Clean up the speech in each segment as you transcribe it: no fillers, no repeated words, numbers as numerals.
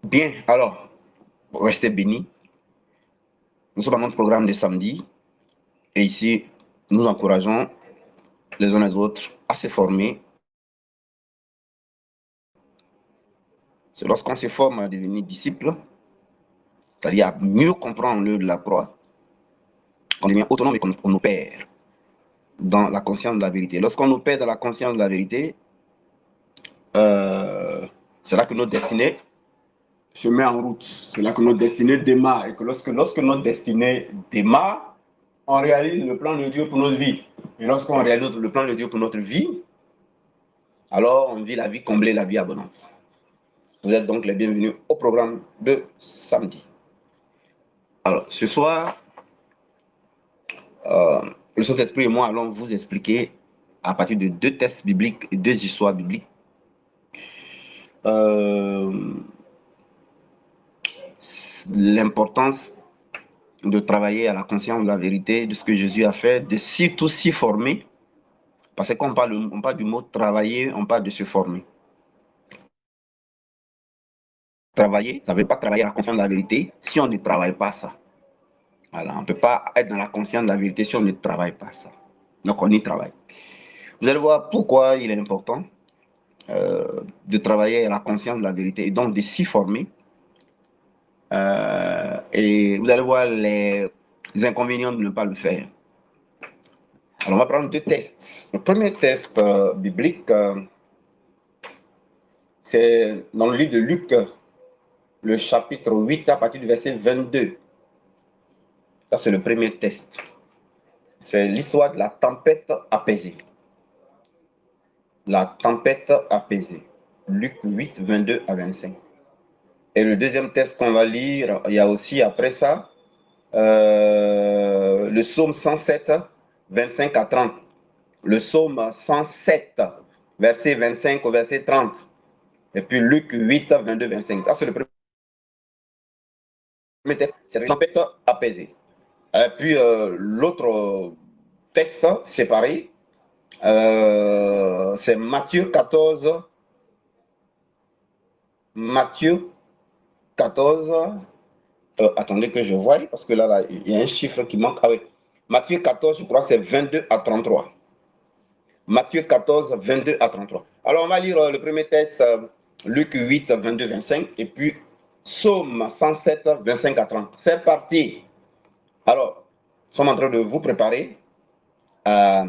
Bien, alors, restez bénis. Nous sommes à notre programme de samedi et ici, nous encourageons les uns les autres à se former. C'est lorsqu'on se forme à devenir disciple, c'est-à-dire à mieux comprendre l'œuvre de la croix, qu'on devient autonome et qu'on opère dans la conscience de la vérité. Lorsqu'on opère dans la conscience de la vérité, c'est là que notre destinée se met en route. C'est là que notre destinée démarre. Et que lorsque notre destinée démarre, on réalise le plan de Dieu pour notre vie. Et lorsqu'on réalise le plan de Dieu pour notre vie, alors on vit la vie comblée, la vie abondante. Vous êtes donc les bienvenus au programme de samedi. Alors, ce soir, le Saint-Esprit et moi allons vous expliquer à partir de 2 textes bibliques et 2 histoires bibliques l'importance de travailler à la conscience de la vérité, de ce que Jésus a fait, de surtout s'y former. Parce qu'on parle du mot travailler, on parle de se former. Travailler, ça ne veut pas travailler à la conscience de la vérité si on ne travaille pas ça. Voilà, on ne peut pas être dans la conscience de la vérité si on ne travaille pas ça. Donc on y travaille. Vous allez voir pourquoi il est important de travailler à la conscience de la vérité et donc de s'y former. Et vous allez voir les inconvénients de ne pas le faire. Alors on va prendre 2 tests. Le premier test biblique, c'est dans le livre de Luc, le chapitre 8 à partir du verset 22. Ça, c'est le premier test. C'est l'histoire de la tempête apaisée. La tempête apaisée. Luc 8, 22 à 25. Et le deuxième test qu'on va lire, il y a aussi après ça, le psaume 107, 25 à 30. Le psaume 107, verset 25 au verset 30. Et puis Luc 8, 22, 25. Ça, c'est le premier test. C'est la tempête apaisée. Et puis l'autre texte séparé, c'est Matthieu 14. Matthieu 14. Attendez que je voie, parce que là, il y a un chiffre qui manque. Ah oui. Matthieu 14, je crois, c'est 22 à 33. Matthieu 14, 22 à 33. Alors, on va lire le premier texte, Luc 8, 22, 25, et puis Psaume 107, 25 à 30. C'est parti. Alors, nous sommes en train de vous préparer à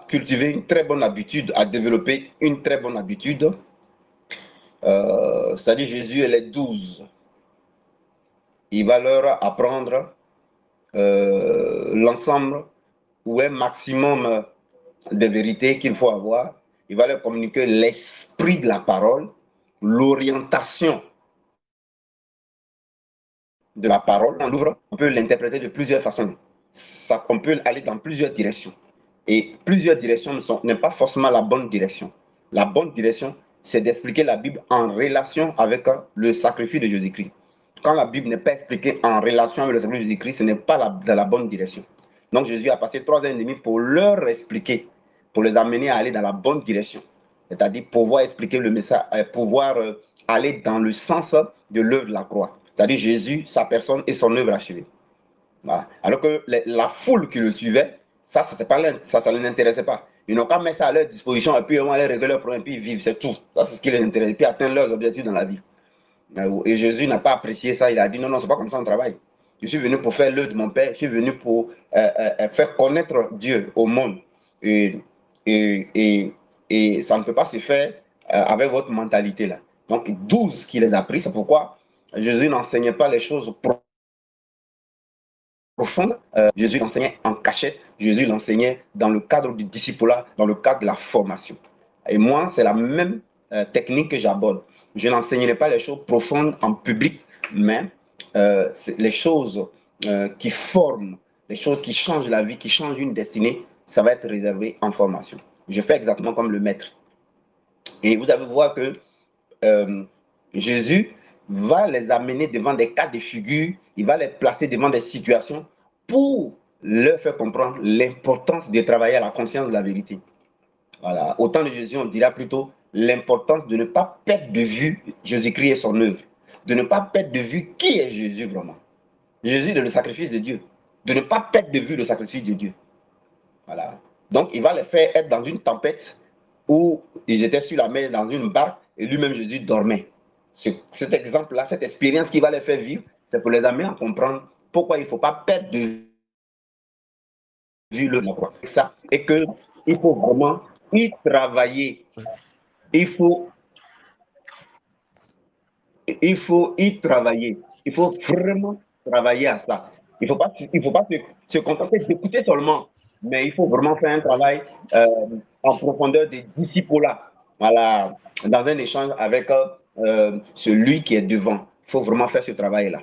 cultiver une très bonne habitude, à développer une très bonne habitude. C'est-à-dire Jésus et les 12. Il va leur apprendre l'ensemble ou un maximum de vérités qu'il faut avoir. Il va leur communiquer l'esprit de la parole, l'orientation de la parole. On l'ouvre, on peut l'interpréter de plusieurs façons. On peut aller dans plusieurs directions. Et plusieurs directions n'est pas forcément la bonne direction. La bonne direction, c'est d'expliquer la Bible en relation avec le sacrifice de Jésus-Christ. Quand la Bible n'est pas expliquée en relation avec le sacrifice de Jésus-Christ, ce n'est pas dans la bonne direction. Donc Jésus a passé 3 ans et demi pour leur expliquer, pour les amener à aller dans la bonne direction. C'est-à-dire pouvoir expliquer le message, pouvoir aller dans le sens de l'œuvre de la croix. C'est-à-dire Jésus, sa personne et son œuvre achevée. Voilà. Alors que la foule qui le suivait, ça ne les intéressait pas. Ils n'ont qu'à mettre ça à leur disposition et puis ils vont aller régler leurs problèmes et puis vivre, c'est tout. Ça, c'est ce qui les intéresse. Et puis atteindre leurs objectifs dans la vie. Et Jésus n'a pas apprécié ça. Il a dit non, non, c'est pas comme ça on travaille. Je suis venu pour faire l'œuvre de mon Père. Je suis venu pour faire connaître Dieu au monde. Et, et ça ne peut pas se faire avec votre mentalité là. Donc 12 qui les a pris, c'est pourquoi Jésus n'enseignait pas les choses profonde. Jésus l'enseignait en cachette, Jésus l'enseignait dans le cadre du discipulat, dans le cadre de la formation. Et moi, c'est la même technique que j'aborde. Je n'enseignerai pas les choses profondes en public, mais les choses qui forment, les choses qui changent la vie, qui changent une destinée, ça va être réservé en formation. Je fais exactement comme le maître. Et vous allez voir que Jésus va les amener devant des cas de figure, il va les placer devant des situations pour leur faire comprendre l'importance de travailler à la conscience de la vérité. Voilà. Au temps de Jésus, on dirait plutôt l'importance de ne pas perdre de vue Jésus-Christ et son œuvre, de ne pas perdre de vue qui est Jésus vraiment. Jésus est le sacrifice de Dieu, de ne pas perdre de vue le sacrifice de Dieu. Voilà. Donc, il va les faire être dans une tempête où ils étaient sur la mer, dans une barque, et lui-même Jésus dormait. Cet exemple-là, cette expérience qu'il va les faire vivre, c'est pour les amener à comprendre pourquoi il ne faut pas perdre de vue le quoi. Ça, et qu'il faut vraiment y travailler. Il faut, il faut y travailler. Il faut vraiment travailler à ça. Il faut pas se contenter d'écouter seulement, mais il faut vraiment faire un travail en profondeur des disciples là. Voilà, dans un échange avec celui qui est devant. Il faut vraiment faire ce travail-là.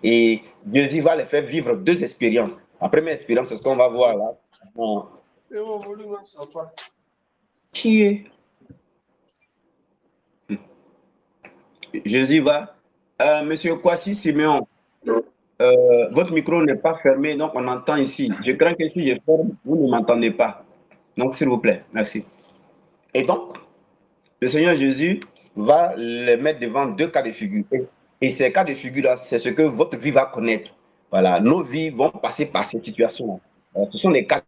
Et Dieu va les faire vivre deux expériences. La première expérience, c'est ce qu'on va voir là. Qui est Jésus va. Monsieur Kwasi Siméon, votre micro n'est pas fermé, donc on entend ici. Je crains que si je ferme, vous ne m'entendez pas. Donc, s'il vous plaît, merci. Et donc, le Seigneur Jésus va les mettre devant deux cas de figure. Et ces cas de figure-là, c'est ce que votre vie va connaître. Voilà, nos vies vont passer par ces situations-là. Ce sont les cas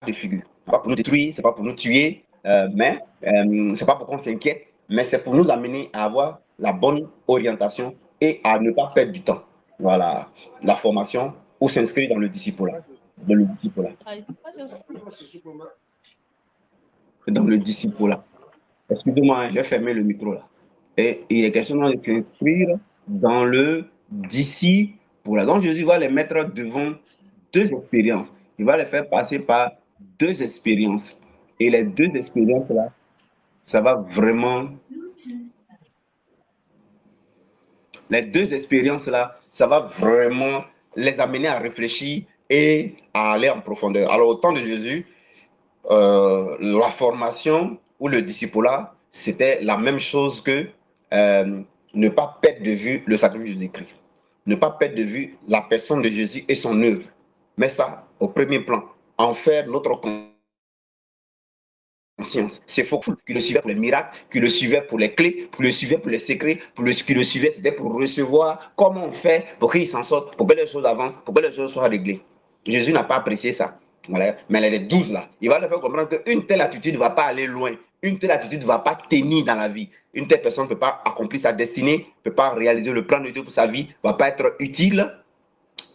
de figure. Ce n'est pas pour nous détruire, ce n'est pas pour nous tuer, mais ce n'est pas pour qu'on s'inquiète, mais c'est pour nous amener à avoir la bonne orientation et à ne pas perdre du temps. Voilà, la formation ou s'inscrire dans le disciple-là. Dans le disciple-là. Dans le disciple-là. Excusez-moi, j'ai fermé le micro là. Et il est question de s'inscrire dans le disciple-là. Donc Jésus va les mettre devant deux expériences. Il va les faire passer par deux expériences. Et les deux expériences-là, ça va vraiment. Les deux expériences-là, ça va vraiment les amener à réfléchir et à aller en profondeur. Alors, au temps de Jésus, la formation ou le discipulat, c'était la même chose que ne pas perdre de vue le sacrifice de Jésus-Christ. Ne pas perdre de vue la personne de Jésus et son œuvre. Mais ça, au premier plan, en faire notre conscience. C'est faux qui le suivait pour les miracles, qui le suivait pour les clés, qui le suivait pour les secrets, qui le suivait, c'était pour recevoir comment on fait pour qu'il s'en sorte, pour que les choses avancent, pour que les choses soient réglées. Jésus n'a pas apprécié ça. Voilà. Mais les 12 là, il va leur faire comprendre qu'une telle attitude ne va pas aller loin. Une telle attitude ne va pas tenir dans la vie. Une telle personne ne peut pas accomplir sa destinée, ne peut pas réaliser le plan de Dieu pour sa vie, ne va pas être utile.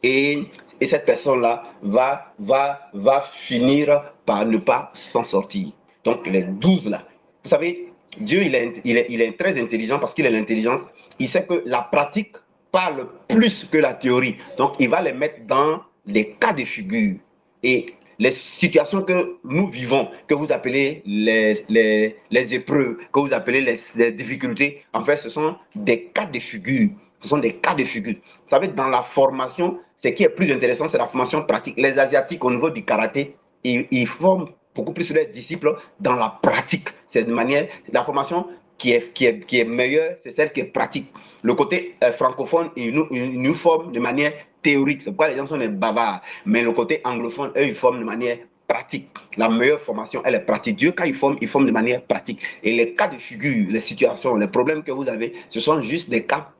Et cette personne-là va finir par ne pas s'en sortir. Donc les 12 là, vous savez, Dieu il est très intelligent parce qu'il a l'intelligence. Il sait que la pratique parle plus que la théorie. Donc il va les mettre dans les cas de figure. Et les situations que nous vivons, que vous appelez les épreuves, que vous appelez les difficultés, en fait, ce sont des cas de figure. Ce sont des cas de figure. Vous savez, dans la formation, ce qui est plus intéressant, c'est la formation pratique. Les Asiatiques, au niveau du karaté, ils forment beaucoup plus leurs disciples dans la pratique. C'est de manière, la formation qui est meilleure, c'est celle qui est pratique. Le côté francophone, ils nous forment de manière théorique. C'est pourquoi les gens sont des bavards. Mais le côté anglophone, eux, ils forment de manière pratique. La meilleure formation, elle est pratique. Dieu, quand il forme de manière pratique. Et les cas de figure, les situations, les problèmes que vous avez, ce sont juste des cas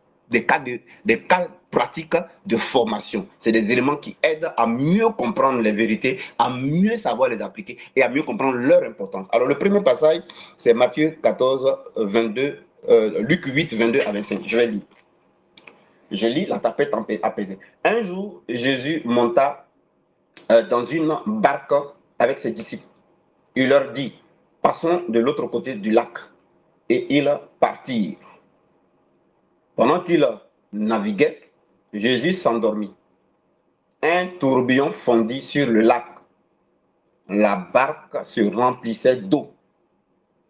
pratiques de formation. C'est des éléments qui aident à mieux comprendre les vérités, à mieux savoir les appliquer et à mieux comprendre leur importance. Alors, le premier passage, c'est Matthieu 14, 22, Luc 8, 22 à 25. Je vais lire. Je lis la tempête apaisée. Un jour, Jésus monta dans une barque avec ses disciples. Il leur dit, passons de l'autre côté du lac. Et ils partirent. Pendant qu'ils naviguaient, Jésus s'endormit. Un tourbillon fondit sur le lac. La barque se remplissait d'eau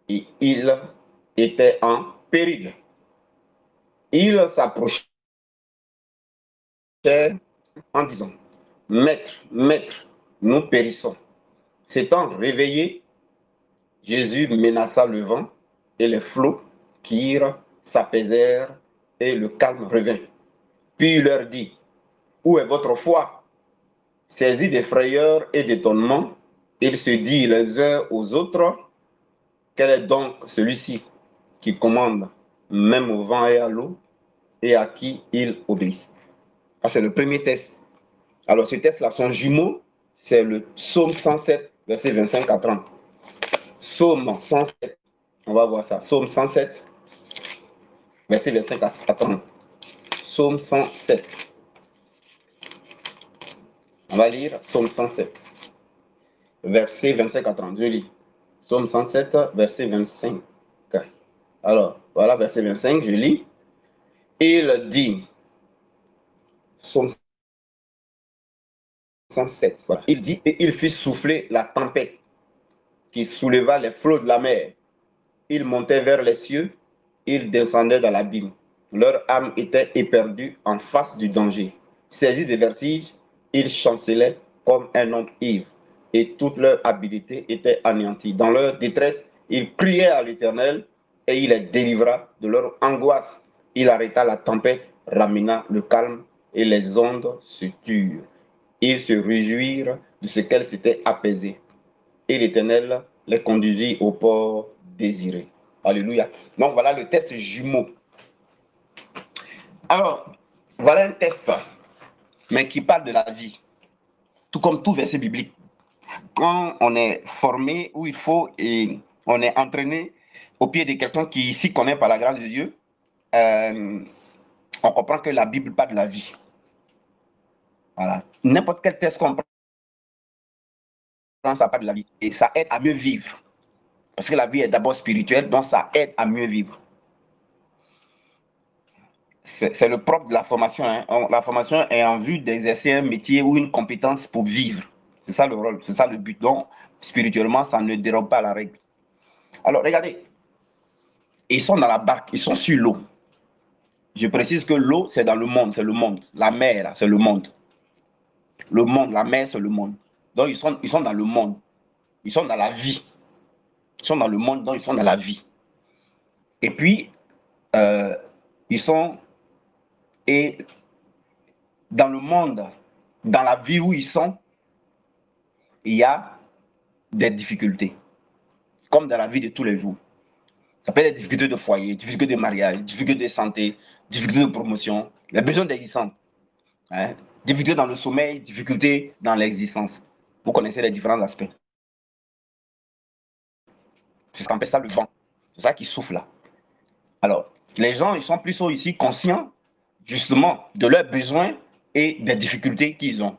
et il était en péril. Il s'approchait en disant, Maître, Maître, nous périssons. S'étant réveillé, Jésus menaça le vent et les flots qui s'apaisèrent et le calme revint. Puis il leur dit, où est votre foi? Saisis de frayeur et d'étonnement, ils se disent les uns aux autres, quel est donc celui-ci qui commande même au vent et à l'eau et à qui il obéit? Ah, c'est le premier test. Alors, ce test-là, son jumeau, c'est le psaume 107, verset 25 à 30. Psaume 107, on va voir ça. Psaume 107, verset 25 à 30. Psaume 107. On va lire Psaume 107, verset 25 à 30. Je lis. Psaume 107, verset 25. Alors, voilà, verset 25, je lis. Il dit, Psaume 107, voilà. Il dit, et il fit souffler la tempête qui souleva les flots de la mer. Ils montaient vers les cieux, ils descendaient dans l'abîme. Leur âme était éperdue en face du danger. Saisis de vertige, ils chancelaient comme un homme ivre, et toute leur habileté était anéantie. Dans leur détresse, ils criaient à l'Éternel, et il les délivra de leur angoisse. Il arrêta la tempête, ramena le calme, et les ondes se turent. Ils se réjouirent de ce qu'elles s'étaient apaisées. Et l'Éternel les conduisit au port désiré. Alléluia. Donc voilà le test jumeau. Alors, voilà un test, mais qui parle de la vie. Tout comme tout verset biblique. Quand on est formé, où il faut, et on est entraîné au pied de quelqu'un qui s'y connaît par la grâce de Dieu, on comprend que la Bible parle de la vie. Voilà. N'importe quel test qu'on prend, ça parle de la vie. Et ça aide à mieux vivre. Parce que la vie est d'abord spirituelle, donc ça aide à mieux vivre. C'est le propre de la formation. Hein. La formation est en vue d'exercer un métier ou une compétence pour vivre. C'est ça le rôle, c'est ça le but. Donc, spirituellement, ça ne dérobe pas à la règle. Alors, regardez, ils sont dans la barque, ils sont sur l'eau. Je précise que l'eau, c'est dans le monde, c'est le monde. La mer, c'est le monde. Le monde, la mer, c'est le monde. Donc, ils sont dans le monde. Ils sont dans la vie. Ils sont dans le monde, donc ils sont dans la vie. Et puis, ils sont et dans le monde, dans la vie où ils sont, il y a des difficultés, comme dans la vie de tous les jours. Ça peut être des difficultés de foyer, difficultés de mariage, difficultés de santé, difficultés de promotion, les besoins d'existence. Hein? Difficultés dans le sommeil, difficultés dans l'existence. Vous connaissez les différents aspects. C'est ce qu'on appelle ça le vent. C'est ça qui souffle là. Alors, les gens, ils sont plutôt ici conscients, justement, de leurs besoins et des difficultés qu'ils ont.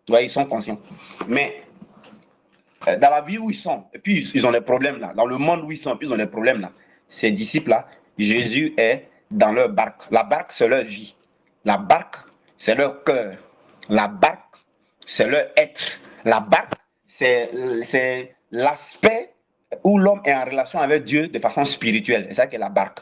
Tu vois, ils sont conscients. Mais dans la vie où ils sont, et puis ils ont des problèmes là, dans le monde où ils sont, et puis ils ont des problèmes là. Ces disciples-là, Jésus est dans leur barque. La barque, c'est leur vie. La barque, c'est leur cœur. La barque, c'est leur être. La barque, c'est l'aspect où l'homme est en relation avec Dieu de façon spirituelle. C'est ça qui est la barque.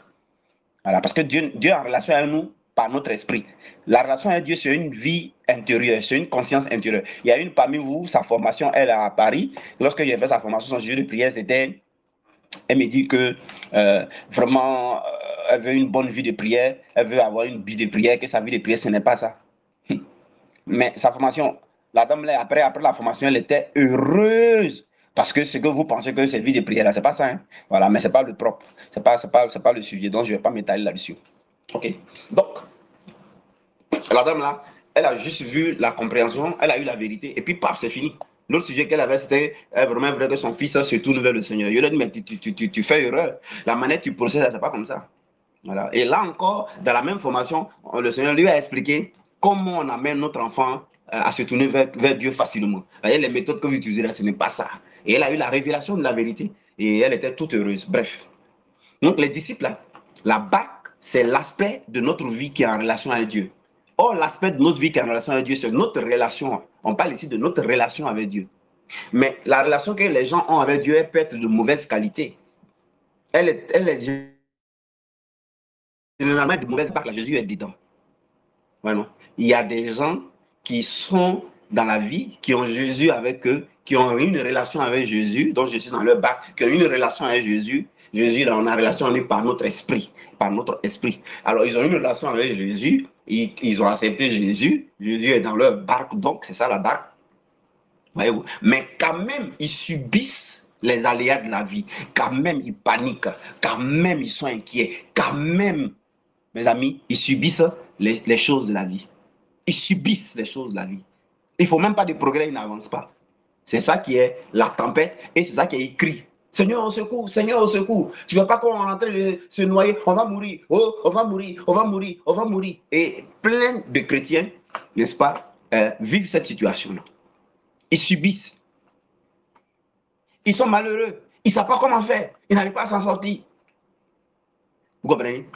Voilà, parce que Dieu est en relation avec nous par notre esprit. La relation avec Dieu, c'est une vie intérieure, c'est une conscience intérieure. Il y a une parmi vous, sa formation, elle est à Paris. Lorsque j'ai fait sa formation, son sujet de prière, c'était, elle me dit que vraiment, elle veut une bonne vie de prière, elle veut avoir une vie de prière, que sa vie de prière, ce n'est pas ça. Mais sa formation, la dame, là, après la formation, elle était heureuse. Parce que ce que vous pensez que c'est vie de prière, là, c'est pas ça. Hein? Voilà, mais c'est pas le propre. C'est pas le sujet. Donc, je vais pas m'étaler là-dessus. OK. Donc, la dame là, elle a juste vu la compréhension, elle a eu la vérité, et puis paf, c'est fini. L'autre sujet qu'elle avait, c'était vraiment vrai que son fils se tourne vers le Seigneur. Je lui ai dit, mais tu fais erreur. La manière tu procèdes, c'est pas comme ça. Voilà. Et là encore, dans la même formation, le Seigneur lui a expliqué comment on amène notre enfant à se tourner vers Dieu facilement. Et les méthodes que vous utilisez là, ce n'est pas ça. Et elle a eu la révélation de la vérité. Et elle était toute heureuse. Bref. Donc les disciples, là, la barque, c'est l'aspect de notre vie qui est en relation avec Dieu. Or, l'aspect de notre vie qui est en relation avec Dieu, c'est notre relation. On parle ici de notre relation avec Dieu. Mais la relation que les gens ont avec Dieu, elle peut être de mauvaise qualité. Elle est généralement de mauvaise barque. Jésus est dedans. Vraiment. Il y a des gens qui sont dans la vie, qui ont Jésus avec eux, qui ont une relation avec Jésus, dont je suis dans leur barque, qui ont une relation avec Jésus. Jésus, là, on a une relation avec lui par notre esprit, par notre esprit. Alors, ils ont une relation avec Jésus, ils ont accepté Jésus, Jésus est dans leur barque, donc c'est ça la barque. Voyez-vous. Mais quand même, ils subissent les aléas de la vie, quand même ils paniquent, quand même ils sont inquiets, quand même, mes amis, ils subissent les choses de la vie. Ils subissent les choses de la vie. Il ne faut même pas de progrès, ils n'avancent pas. C'est ça qui est la tempête et c'est ça qui est écrit. Seigneur, au secours, Seigneur, au secours. Tu ne veux pas qu'on est en train de se noyer, on va mourir, oh, on va mourir, on va mourir, on va mourir. Et plein de chrétiens, n'est-ce pas, vivent cette situation-là. Ils subissent. Ils sont malheureux. Ils ne savent pas comment faire. Ils n'arrivent pas à s'en sortir. Vous comprenez?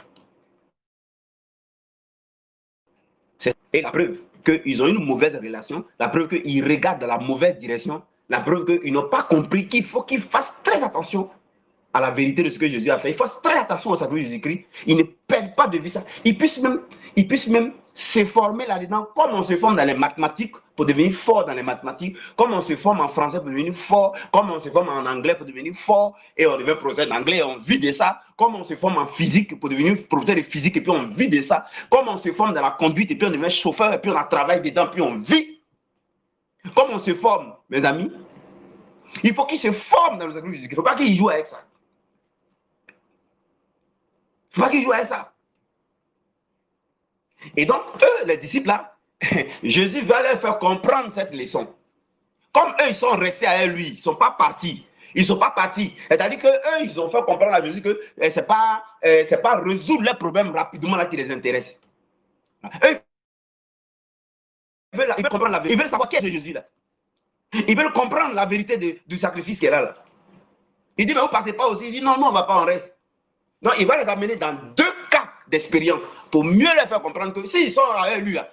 Et la preuve qu'ils ont une mauvaise relation, la preuve qu'ils regardent dans la mauvaise direction, la preuve qu'ils n'ont pas compris qu'il faut qu'ils fassent très attention à la vérité de ce que Jésus a fait. Ils fassent très attention au sacrifice de Jésus-Christ. Ils ne perdent pas de vue ça. Ils puissent même se former là-dedans, comme on se forme dans les mathématiques pour devenir fort dans les mathématiques, comme on se forme en français pour devenir fort, comme on se forme en anglais pour devenir fort, et on devient professeur d'anglais et on vit de ça, comme on se forme en physique pour devenir professeur de physique et puis on vit de ça, comme on se forme dans la conduite et puis on devient chauffeur et puis on travaille dedans puis on vit. Comme on se forme, mes amis, il faut qu'ils se forment dans le sacrifice de Jésus-Christ. Il ne faut pas qu'ils jouent avec ça. Il ne faut pas qu'ils jouent avec ça. Et donc, eux, les disciples là, Jésus va leur faire comprendre cette leçon. Comme eux, ils sont restés avec lui, ils ne sont pas partis. Ils ne sont pas partis. C'est-à-dire qu'eux, ils ont fait comprendre à Jésus que ce n'est pas résoudre leurs problèmes rapidement là qui les intéresse. Eux, ils veulent comprendre la vérité. Ils veulent savoir qui est ce Jésus là. Ils veulent comprendre la vérité du sacrifice qu'il y a là. Il dit, mais vous ne partez pas aussi. Il dit, non, non, on ne va pas, on reste. Donc, il va les amener dans deux cas d'expérience pour mieux les faire comprendre que s'ils sont avec lui, là,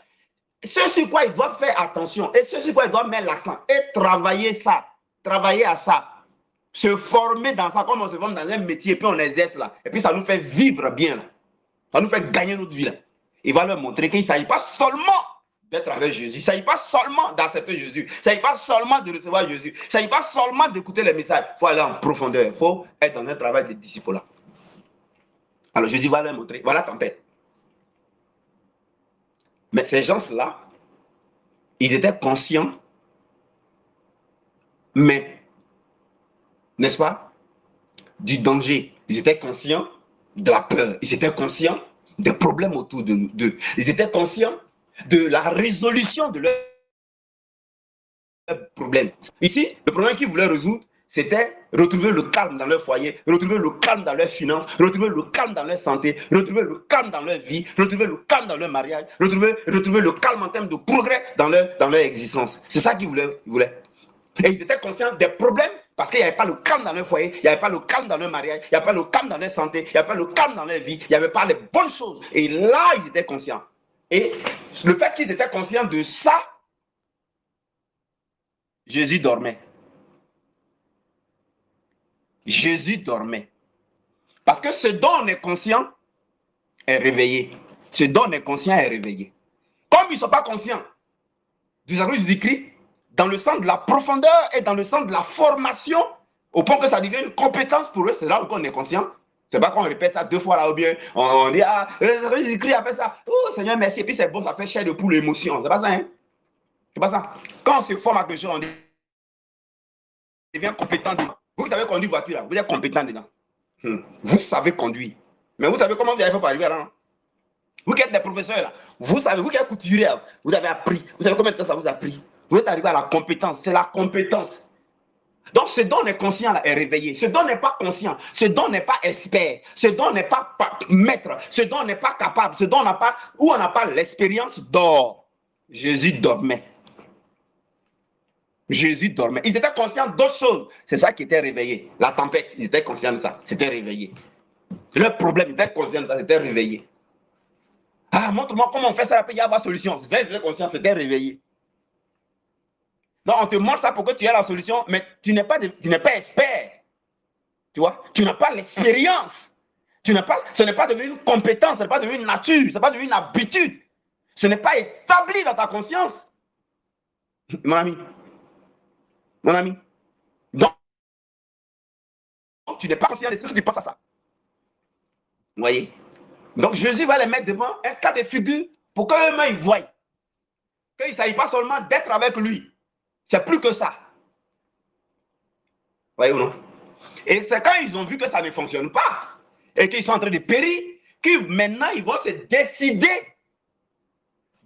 ce sur quoi ils doivent faire attention et ce sur quoi ils doivent mettre l'accent et travailler ça, travailler à ça, se former dans ça, comme on se forme dans un métier, puis on exerce là, et puis ça nous fait vivre bien là, ça nous fait gagner notre vie là. Il va leur montrer qu'il ne s'agit pas seulement d'être avec Jésus, il ne s'agit pas seulement d'accepter Jésus, il ne s'agit pas seulement de recevoir Jésus, il ne s'agit pas seulement d'écouter les messages, il faut aller en profondeur, il faut être dans un travail de disciple là. Alors Jésus va leur montrer, voilà la tempête. Mais ces gens-là, ils étaient conscients, mais, n'est-ce pas, du danger. Ils étaient conscients de la peur. Ils étaient conscients des problèmes autour d'eux. Ils étaient conscients de la résolution de leurs problèmes. Ici, le problème qu'ils voulaient résoudre, c'était retrouver le calme dans leur foyer, retrouver le calme dans leurs finances, retrouver le calme dans leur santé, retrouver le calme dans leur vie, retrouver le calme dans leur mariage, retrouver le calme en termes de progrès dans leur existence. C'est ça qu'ils voulaient. Et ils étaient conscients des problèmes parce qu'il n'y avait pas le calme dans leur foyer, il n'y avait pas le calme dans leur mariage, il n'y avait pas le calme dans leur santé, il n'y avait pas le calme dans leur vie, il n'y avait pas les bonnes choses. Et là, ils étaient conscients. Et le fait qu'ils étaient conscients de ça, Jésus dormait. Jésus dormait. Parce que ce dont on est conscient est réveillé. Ce dont on est conscient est réveillé. Comme ils ne sont pas conscients du sacrifice du Christ, dans le sens de la profondeur et dans le sens de la formation, au point que ça devient une compétence pour eux, c'est là où on est conscient. C'est pas qu'on répète ça deux fois là, ou bien on dit, ah, le sacrifice du Christ a fait ça. Oh Seigneur, merci. Et puis c'est bon, ça fait chair de poule, l'émotion. C'est pas ça, hein? C'est pas ça. Quand on se forme à quelque chose, on devient compétent dedans. Vous savez conduire voiture là, vous êtes compétent dedans. Vous savez conduire. Mais vous savez comment vous avez fait pour arriver là, non? Vous qui êtes des professeurs là, vous savez, vous qui êtes couturier, vous avez appris. Vous savez combien de temps ça vous a pris? Vous êtes arrivé à la compétence. C'est la compétence. Donc, ce dont on est conscient là est réveillé. Ce dont on n'est pas conscient, ce dont on n'est pas expert, ce dont on n'est pas maître, ce dont on n'est pas capable, ce dont on n'a pas, où on n'a pas l'expérience dort. Jésus dormait. Jésus dormait. Ils étaient conscients d'autres choses. C'est ça qui était réveillé. La tempête, ils étaient conscients de ça. C'était réveillé. Le problème, ils étaient conscients de ça. C'était réveillé. Ah, montre-moi comment on fait ça, il y a la solution. Ils étaient conscients, c'était réveillé. Donc, on te montre ça pour que tu aies la solution, mais tu n'es pas expert. Tu vois? Tu n'as pas l'expérience. Ce n'est pas devenu une compétence, ce n'est pas devenu une nature, ce n'est pas devenu une habitude. Ce n'est pas établi dans ta conscience. Mon ami. Mon ami. Donc, tu n'es pas conscient de ce que tu penses à ça. Vous voyez? Donc, Jésus va les mettre devant un cas de figure pour qu'eux-mêmes ils voient qu'il ne s'agit pas seulement d'être avec lui. C'est plus que ça. Voyez ou non? Et c'est quand ils ont vu que ça ne fonctionne pas et qu'ils sont en train de périr, que maintenant ils vont se décider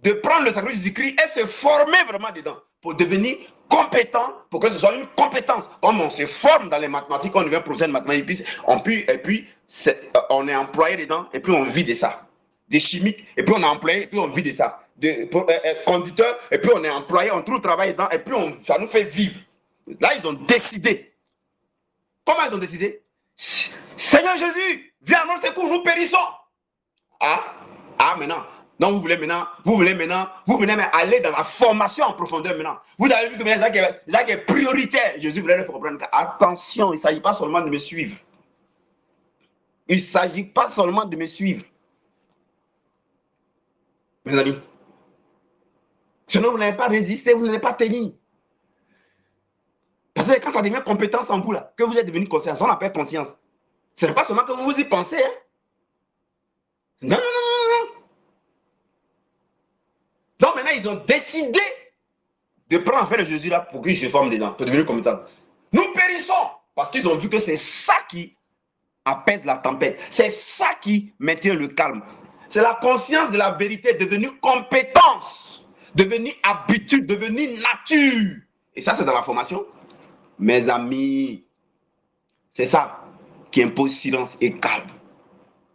de prendre le sacrifice du Christ et se former vraiment dedans pour devenir compétent, pour que ce soit une compétence. Comme on se forme dans les mathématiques, on devient professeur de mathématiques, et puis on est employé dedans et puis on vit de ça. Des chimiques, et puis on est employé et puis on vit de ça. Des conducteurs, et puis on est employé, on trouve travail dedans et puis ça nous fait vivre. Là, ils ont décidé. Comment ils ont décidé? Seigneur Jésus, viens à notre secours, nous périssons. Maintenant. Donc vous voulez maintenant aller dans la formation en profondeur maintenant. Vous avez vu que ça qui est prioritaire. Jésus voulait faire comprendre attention, il ne s'agit pas seulement de me suivre. Il ne s'agit pas seulement de me suivre. Mes amis. Sinon vous n'avez pas résisté, vous n'avez pas tenu. Parce que quand ça devient compétence en vous, là, que vous êtes devenu conscience, on appelle conscience. Ce n'est pas seulement que vous y pensez. Hein? Non. Donc maintenant, ils ont décidé de prendre en fait le Jésus là pour qu'il se forme dedans, pour devenir compétent. Nous périssons parce qu'ils ont vu que c'est ça qui apaise la tempête. C'est ça qui maintient le calme. C'est la conscience de la vérité devenue compétence, devenue habitude, devenue nature. Et ça, c'est dans la formation. Mes amis, c'est ça qui impose silence et calme.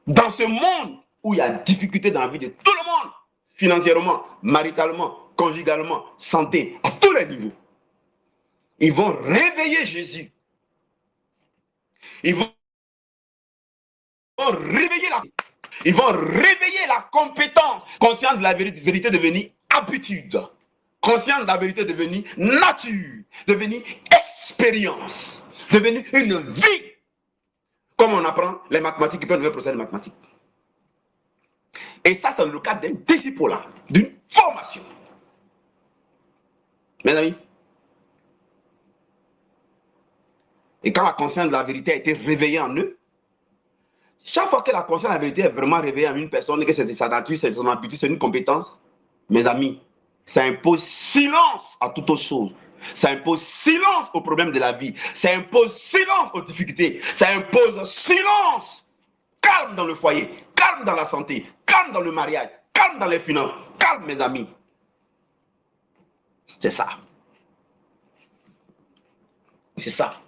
Dans ce monde où il y a difficulté dans la vie de tout le monde, financièrement, maritalement, conjugalement, santé, à tous les niveaux, ils vont réveiller Jésus. Ils vont réveiller la compétence, consciente de la vérité devenue habitude, consciente de la vérité devenue nature, devenue expérience, devenue une vie. Comme on apprend les mathématiques, qui peuvent devenir professeur de mathématiques. Et ça, c'est le cadre d'un disciple, d'une formation. Mes amis. Et quand la conscience de la vérité a été réveillée en eux, chaque fois que la conscience de la vérité est vraiment réveillée en une personne, que c'est sa nature, c'est son habitude, c'est une compétence, mes amis, ça impose silence à toute autre chose. Ça impose silence aux problèmes de la vie. Ça impose silence aux difficultés. Ça impose silence. Calme dans le foyer, calme dans la santé, calme dans le mariage, calme dans les finances, calme mes amis. C'est ça. C'est ça.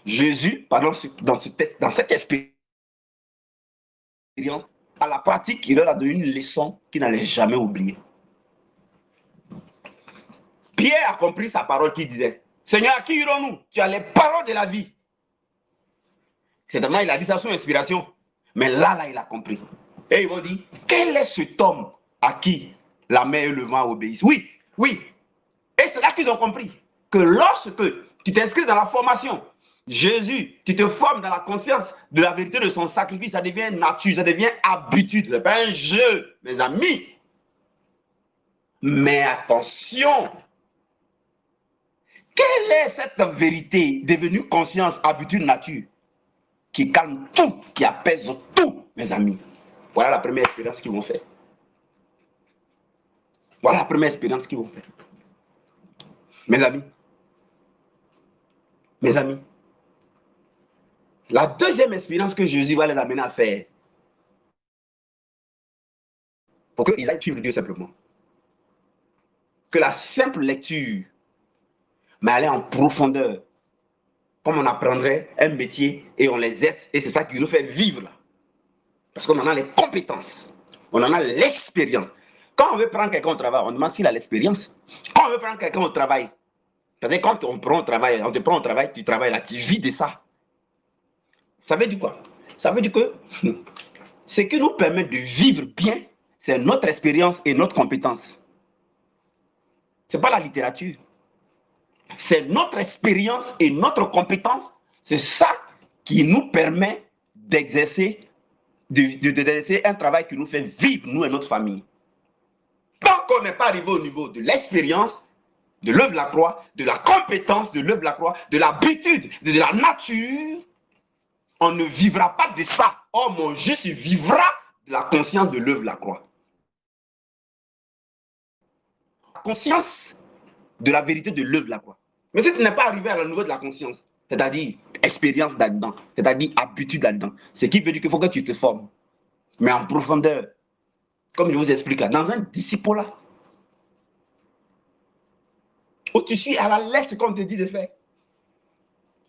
Jésus, dans cette expérience, à la pratique, il leur a donné une leçon qu'il n'allait jamais oublier. Pierre a compris sa parole qui disait, Seigneur, à qui irons-nous? Tu as les paroles de la vie. Certainement, il a dit ça sous inspiration. Mais là, il a compris. Et il va dire, quel est cet homme à qui la mer et le vent obéissent? Oui. Et c'est là qu'ils ont compris que lorsque tu t'inscris dans la formation, Jésus, tu te formes dans la conscience de la vérité de son sacrifice, ça devient nature, ça devient habitude. Ce n'est pas un jeu, mes amis. Mais attention, quelle est cette vérité devenue conscience, habitude, nature, qui calme tout, qui apaise tout, mes amis? Voilà la première expérience qu'ils vont faire. Voilà la première expérience qu'ils vont faire. Mes amis, la deuxième expérience que Jésus va les amener à faire, pour qu'ils aillent suivre Dieu simplement, que la simple lecture, mais aller en profondeur, comme on apprendrait un métier et on l'exerce, et c'est ça qui nous fait vivre là. Parce qu'on en a les compétences, on en a l'expérience. Quand on veut prendre quelqu'un au travail, on demande s'il a l'expérience. Quand on veut prendre quelqu'un au travail, parce que quand on te prend au travail, tu travailles là, tu vis de ça. Ça veut dire quoi? Ça veut dire que ce qui nous permet de vivre bien, c'est notre expérience et notre compétence. Ce n'est pas la littérature. C'est notre expérience et notre compétence. C'est ça qui nous permet d'exercer un travail qui nous fait vivre, nous et notre famille. Tant qu'on n'est pas arrivé au niveau de l'expérience, de l'œuvre de la croix, de la compétence de l'œuvre de la croix, de l'habitude, de la nature, on ne vivra pas de ça. Oh mon juste vivra de la conscience de l'œuvre de la croix. La conscience de la vérité de l'œuvre de la croix. Mais si tu n'es pas arrivé à la niveau de la conscience, c'est-à-dire expérience là-dedans, c'est-à-dire habitude là-dedans, ce qui veut dire qu'il faut que tu te formes, mais en profondeur, comme je vous explique là, dans un disciple là, où tu suis à la lettre comme on te dit de faire,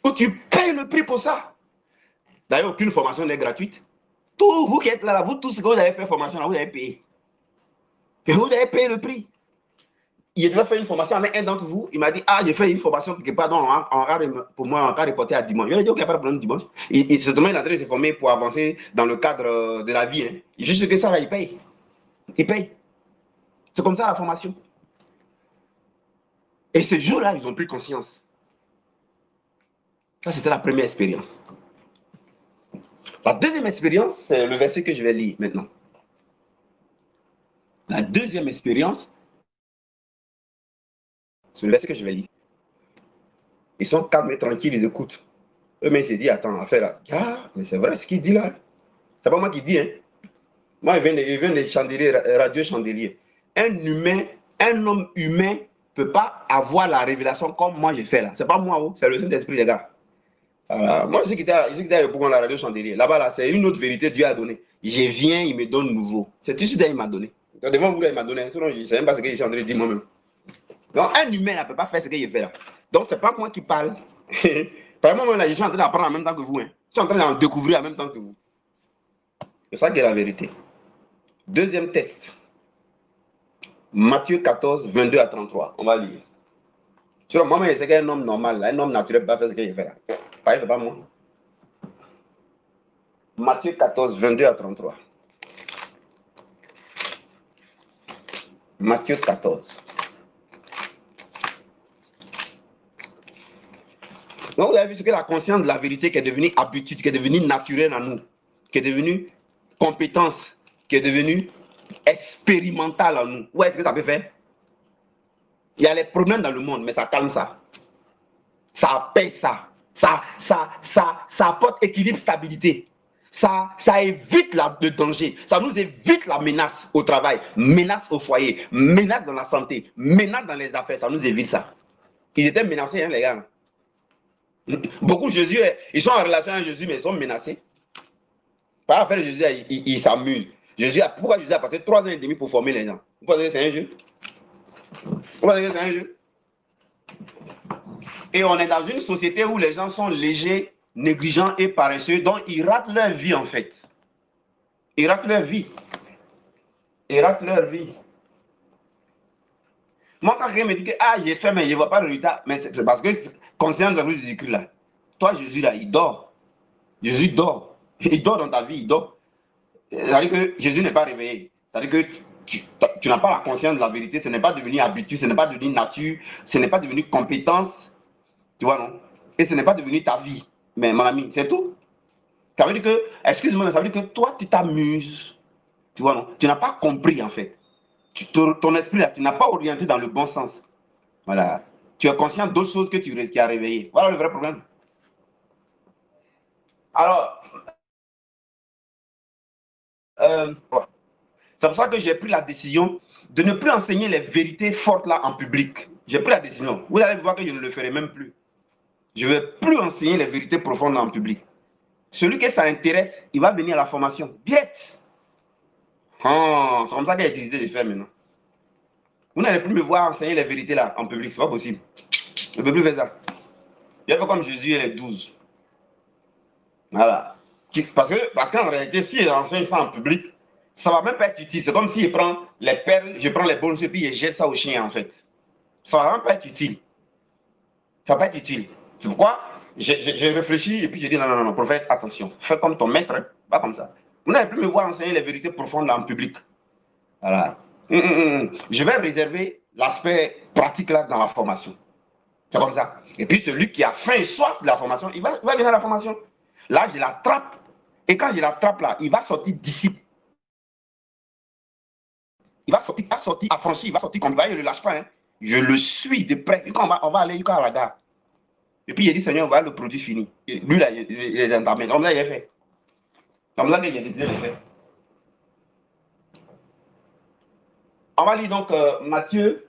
où tu payes le prix pour ça. D'ailleurs, aucune formation n'est gratuite. Tous vous qui êtes là, vous tous que vous avez fait formation là, vous avez payé. Et vous avez payé le prix. Il devait faire une formation avec un d'entre vous. Il m'a dit, ah, j'ai fait une formation quelque part pour moi, en cas reporté à dimanche. Je lui ai dit, ok, pas de problème, dimanche. Il se demande, il est en train de se former pour avancer dans le cadre de la vie. Hein. Juste que ça, là, il paye. Il paye. C'est comme ça la formation. Et ce jour-là, ils ont pris conscience. Ça, c'était la première expérience. La deuxième expérience, c'est le verset que je vais lire maintenant. La deuxième expérience, c'est le verset que je vais lire. Ils sont calmes et tranquilles, ils écoutent. Eux-mêmes, ils se disent, attends, affaire là. Ah, mais c'est vrai ce qu'il dit là. C'est pas moi qui dis, hein. Moi, il vient des chandeliers, radio chandelier. Un homme humain ne peut pas avoir la révélation comme moi j'ai fait là. C'est pas moi, oh, c'est le Saint-Esprit, les gars. Voilà. Moi, je sais qu'il était pour la radio chandelier. Là-bas, là, c'est une autre vérité que Dieu a donnée. Je viens, il me donne nouveau. C'est tout ce qu'il m'a donné. Devant vous, là, il m'a donné. Sinon, je ne sais même pas ce que je suis en train de dire moi-même. Donc, un humain ne peut pas faire ce que je fais là. Donc, ce n'est pas moi qui parle. Par moi, là, je suis en train d'apprendre en même temps que vous. Hein. Je suis en train d'en découvrir en même temps que vous. C'est ça qui est la vérité. Deuxième test. Matthieu 14, 22 à 33. On va lire. Sur moi, je sais qu'un homme normal, un homme naturel ne peut pas faire ce que je fais là. Pareil, c'est pas moi. Matthieu 14, 22 à 33. Matthieu 14. Donc, vous avez vu ce que la conscience de la vérité qui est devenue habitude, qui est devenue naturelle en nous, qui est devenue compétence, qui est devenue expérimentale en nous. Où est-ce que ça peut faire? Il y a les problèmes dans le monde, mais ça calme ça. Ça apaise ça. Ça apporte équilibre, stabilité. Ça évite le danger. Ça nous évite la menace au travail, menace au foyer, menace dans la santé, menace dans les affaires. Ça nous évite ça. Ils étaient menacés, hein, les gars. Beaucoup de Jésus, ils sont en relation avec Jésus, mais ils sont menacés. Par rapport à Jésus, il s'amuse. Pourquoi Jésus a passé 3 ans et demi pour former les gens? Vous pensez que c'est un jeu? Vous pensez que c'est un jeu? Et on est dans une société où les gens sont légers, négligents et paresseux, donc ils ratent leur vie en fait. Ils ratent leur vie. Ils ratent leur vie. Moi, quand quelqu'un me dit que j'ai fait, mais je ne vois pas le résultat, mais c'est parce que conscience de Jésus-Christ là. Toi, Jésus là, il dort. Jésus dort. Il dort dans ta vie, il dort. C'est-à-dire que Jésus n'est pas réveillé. C'est-à-dire que tu n'as pas la conscience de la vérité, ce n'est pas devenu habitude, ce n'est pas devenu nature, ce n'est pas devenu compétence. Tu vois, non? Et ce n'est pas devenu ta vie. Mais mon ami, c'est tout. Ça veut dire que, excuse-moi, ça veut dire que toi, tu t'amuses. Tu vois, non? Tu n'as pas compris, en fait. Ton esprit, là, tu n'as pas orienté dans le bon sens. Voilà. Tu es conscient d'autres choses que tu as réveillées. Voilà le vrai problème. Alors, c'est pour ça que j'ai pris la décision de ne plus enseigner les vérités fortes là en public. J'ai pris la décision. Vous allez voir que je ne le ferai même plus. Je ne vais plus enseigner les vérités profondes en public. Celui que ça intéresse, il va venir à la formation direct. Oh, c'est comme ça qu'il a décidé de faire maintenant. Vous n'allez plus me voir enseigner les vérités là en public, c'est pas possible. Je ne peux plus faire ça. Je fais comme Jésus et les 12. Voilà. Parce qu'en réalité, si j'enseigne ça en public, ça ne va même pas être utile. C'est comme s'il prend les perles, je prends les bonnes et puis je jette ça au chien en fait. Ça ne va même pas être utile. Ça ne va pas être utile. C'est pourquoi j'ai réfléchi et puis j'ai dit non, prophète, attention, fais comme ton maître, pas comme ça. Vous n'allez plus me voir enseigner les vérités profondes en public. Voilà. Je vais réserver l'aspect pratique là dans la formation. C'est comme ça. Et puis celui qui a faim et soif de la formation, il va venir à la formation. Là, je l'attrape. Et quand je l'attrape là, il va sortir disciple. Il va sortir affranchi, il va sortir comme il va, je ne le lâche pas. Hein. Je le suis de près. Et quand on va aller jusqu'à la gare. Et puis il dit, Seigneur, voilà le produit fini. Et lui là, il est dans ta main. Comme là, il est fait. Comme là, il a décidé de faire. On va lire donc Matthieu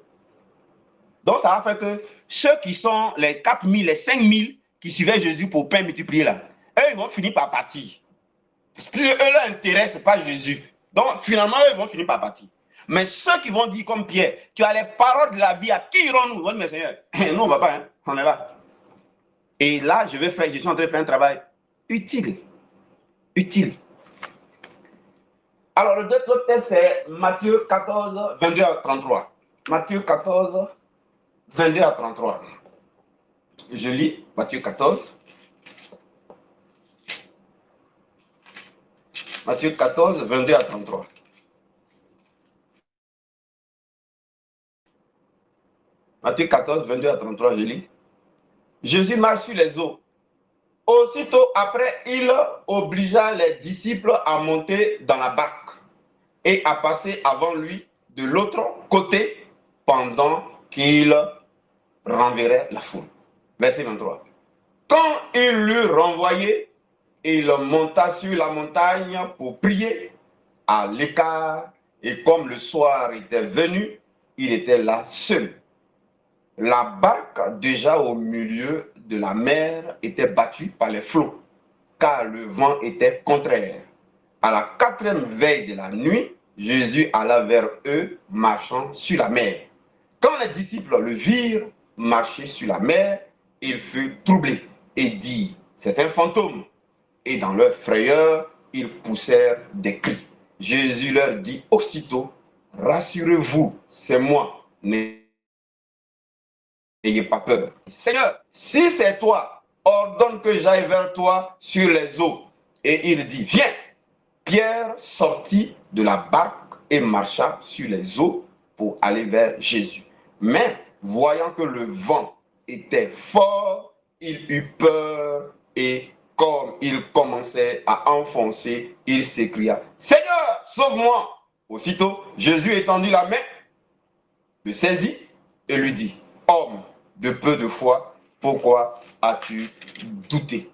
Donc, ça va faire que ceux qui sont les 4000, les 5000 qui suivaient Jésus pour pain multiplié là, eux, ils vont finir par partir. Parce que eux, leur intérêt, ce n'est pas Jésus. Donc, finalement, eux, ils vont finir par partir. Mais ceux qui vont dire comme Pierre, tu as les paroles de la vie, à qui irons-nous? Ils vont dire, mais Seigneur, nous, on ne va pas, hein, on est là. Et là, je suis en train de faire un travail utile. Utile. Alors, le texte, c'est Matthieu 14, 22 à 33. Matthieu 14, 22 à 33. Je lis Matthieu 14. Matthieu 14, 22 à 33. Matthieu 14, 22 à 33, je lis. Jésus marche sur les eaux. Aussitôt après, il obligea les disciples à monter dans la barque et à passer avant lui de l'autre côté pendant qu'il renverrait la foule. Verset 23. Quand il l'eut renvoyé, il monta sur la montagne pour prier à l'écart, et comme le soir était venu, il était là seul. La barque, déjà au milieu de la mer, était battue par les flots, car le vent était contraire. À la 4e veille de la nuit, Jésus alla vers eux, marchant sur la mer. Quand les disciples le virent marcher sur la mer, ils furent troublés et dirent, c'est un fantôme. Et dans leur frayeur, ils poussèrent des cris. Jésus leur dit aussitôt, rassurez-vous, c'est moi, n'ayez pas peur. Seigneur, si c'est toi, ordonne que j'aille vers toi sur les eaux. Et il dit, viens. Pierre sortit de la barque et marcha sur les eaux pour aller vers Jésus. Mais voyant que le vent était fort, il eut peur et comme il commençait à enfoncer, il s'écria, Seigneur, sauve-moi. Aussitôt, Jésus étendit la main, le saisit et lui dit, homme de peu de foi, pourquoi as-tu douté?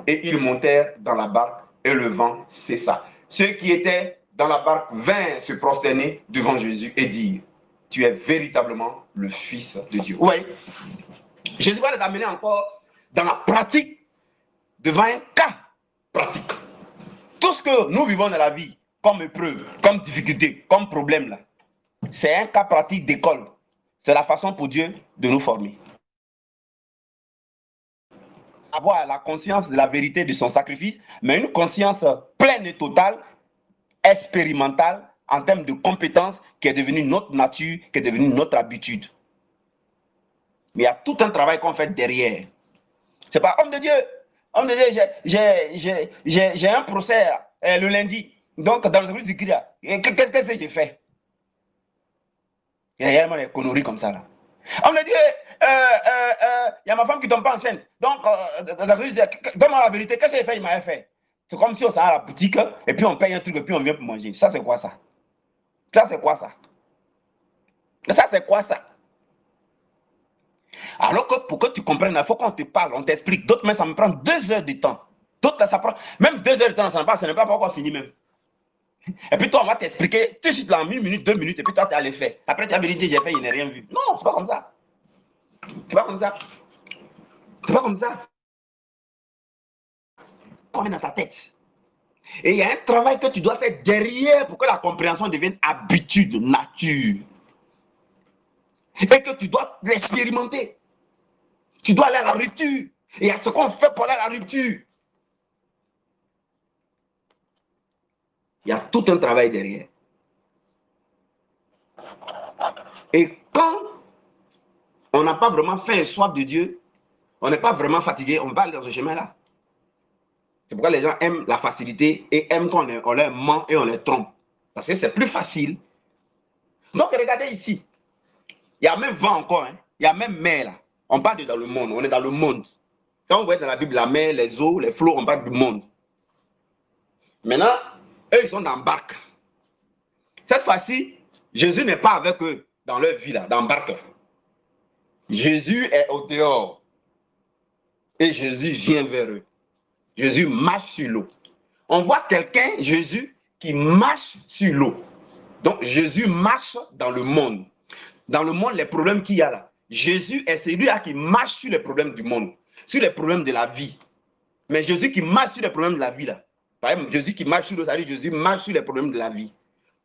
Et ils montèrent dans la barque et le vent cessa. Ceux qui étaient dans la barque vinrent se prosterner devant Jésus et dire, tu es véritablement le Fils de Dieu. Vous voyez, Jésus va les amener encore dans la pratique, devant un cas pratique. Tout ce que nous vivons dans la vie, comme épreuve, comme difficulté, comme problème, là, c'est un cas pratique d'école. C'est la façon pour Dieu de nous former. Avoir la conscience de la vérité de son sacrifice, mais une conscience pleine et totale, expérimentale, en termes de compétences, qui est devenue notre nature, qui est devenue notre habitude. Mais il y a tout un travail qu'on fait derrière. C'est pas, homme de Dieu, j'ai un procès le lundi. Donc, dans le service du Christ, qu'est-ce que j'ai fait? Il y a réellement des conneries comme ça, là. Homme de Dieu, y a ma femme qui ne tombe pas enceinte. Donc, donne-moi la vérité, qu'est-ce qu'il fait? Il m'avait fait. C'est comme si on s'en va à la boutique et puis on paye un truc et puis on vient pour manger. Ça, c'est quoi ça? Ça, c'est quoi ça? Ça, c'est quoi ça? Alors que pour que tu comprennes, il faut qu'on te parle, on t'explique. D'autres, mais ça me prend 2 heures de temps. D'autres, ça prend même 2 heures de temps, ça n'est pas encore fini même. Et puis toi, on va t'expliquer tout de suite là, en 1 minute, 2 minutes, et puis toi, tu as les faits. Après, tu as vérifié, j'ai fait, il n'a rien vu. Non, c'est pas comme ça. C'est pas comme ça. C'est pas comme ça. Comme dans ta tête. Et il y a un travail que tu dois faire derrière pour que la compréhension devienne habitude, nature. Et que tu dois l'expérimenter. Tu dois aller à la rupture. Et il y a ce qu'on fait pour aller à la rupture. Il y a tout un travail derrière. Et quand on n'a pas vraiment faim et soif de Dieu, on n'est pas vraiment fatigué, on va aller dans ce chemin-là. C'est pourquoi les gens aiment la facilité et aiment qu'on leur ment et on les trompe. Parce que c'est plus facile. Donc regardez ici. Il y a même vent encore. Hein. Il y a même mer là. On parle de dans le monde. On est dans le monde. Quand vous voyez dans la Bible la mer, les eaux, les flots, on parle du monde. Maintenant, eux, ils sont dans la barque. Cette fois-ci, Jésus n'est pas avec eux dans leur vie là, dans la barque. Jésus est au dehors. Et Jésus vient vers eux. Jésus marche sur l'eau. On voit quelqu'un, Jésus, qui marche sur l'eau. Donc, Jésus marche dans le monde. Dans le monde, les problèmes qu'il y a là, Jésus est celui-là qui marche sur les problèmes du monde, sur les problèmes de la vie. Mais Jésus qui marche sur les problèmes de la vie, là. Par exemple, Jésus qui marche sur l'eau, ça veut dire Jésus marche sur les problèmes de la vie.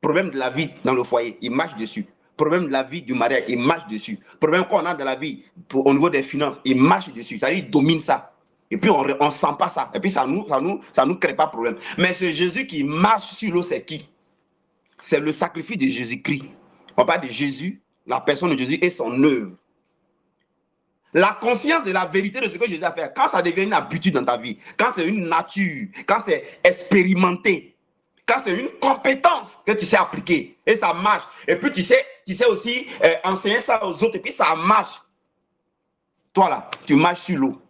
Problème de la vie dans le foyer, il marche dessus. Problème de la vie du mariage, il marche dessus. Problème qu'on a dans la vie au niveau des finances, il marche dessus. Ça veut dire il domine ça. Et puis on ne sent pas ça. Et puis ça nous crée pas de problème. Mais ce Jésus qui marche sur l'eau, c'est qui? C'est le sacrifice de Jésus-Christ. On parle de Jésus, la personne de Jésus et son œuvre. La conscience de la vérité de ce que Jésus a fait, quand ça devient une habitude dans ta vie, quand c'est une nature, quand c'est expérimenté, quand c'est une compétence que tu sais appliquer et ça marche, et puis tu sais aussi enseigner ça aux autres et puis ça marche. Toi là, tu marches sur l'eau.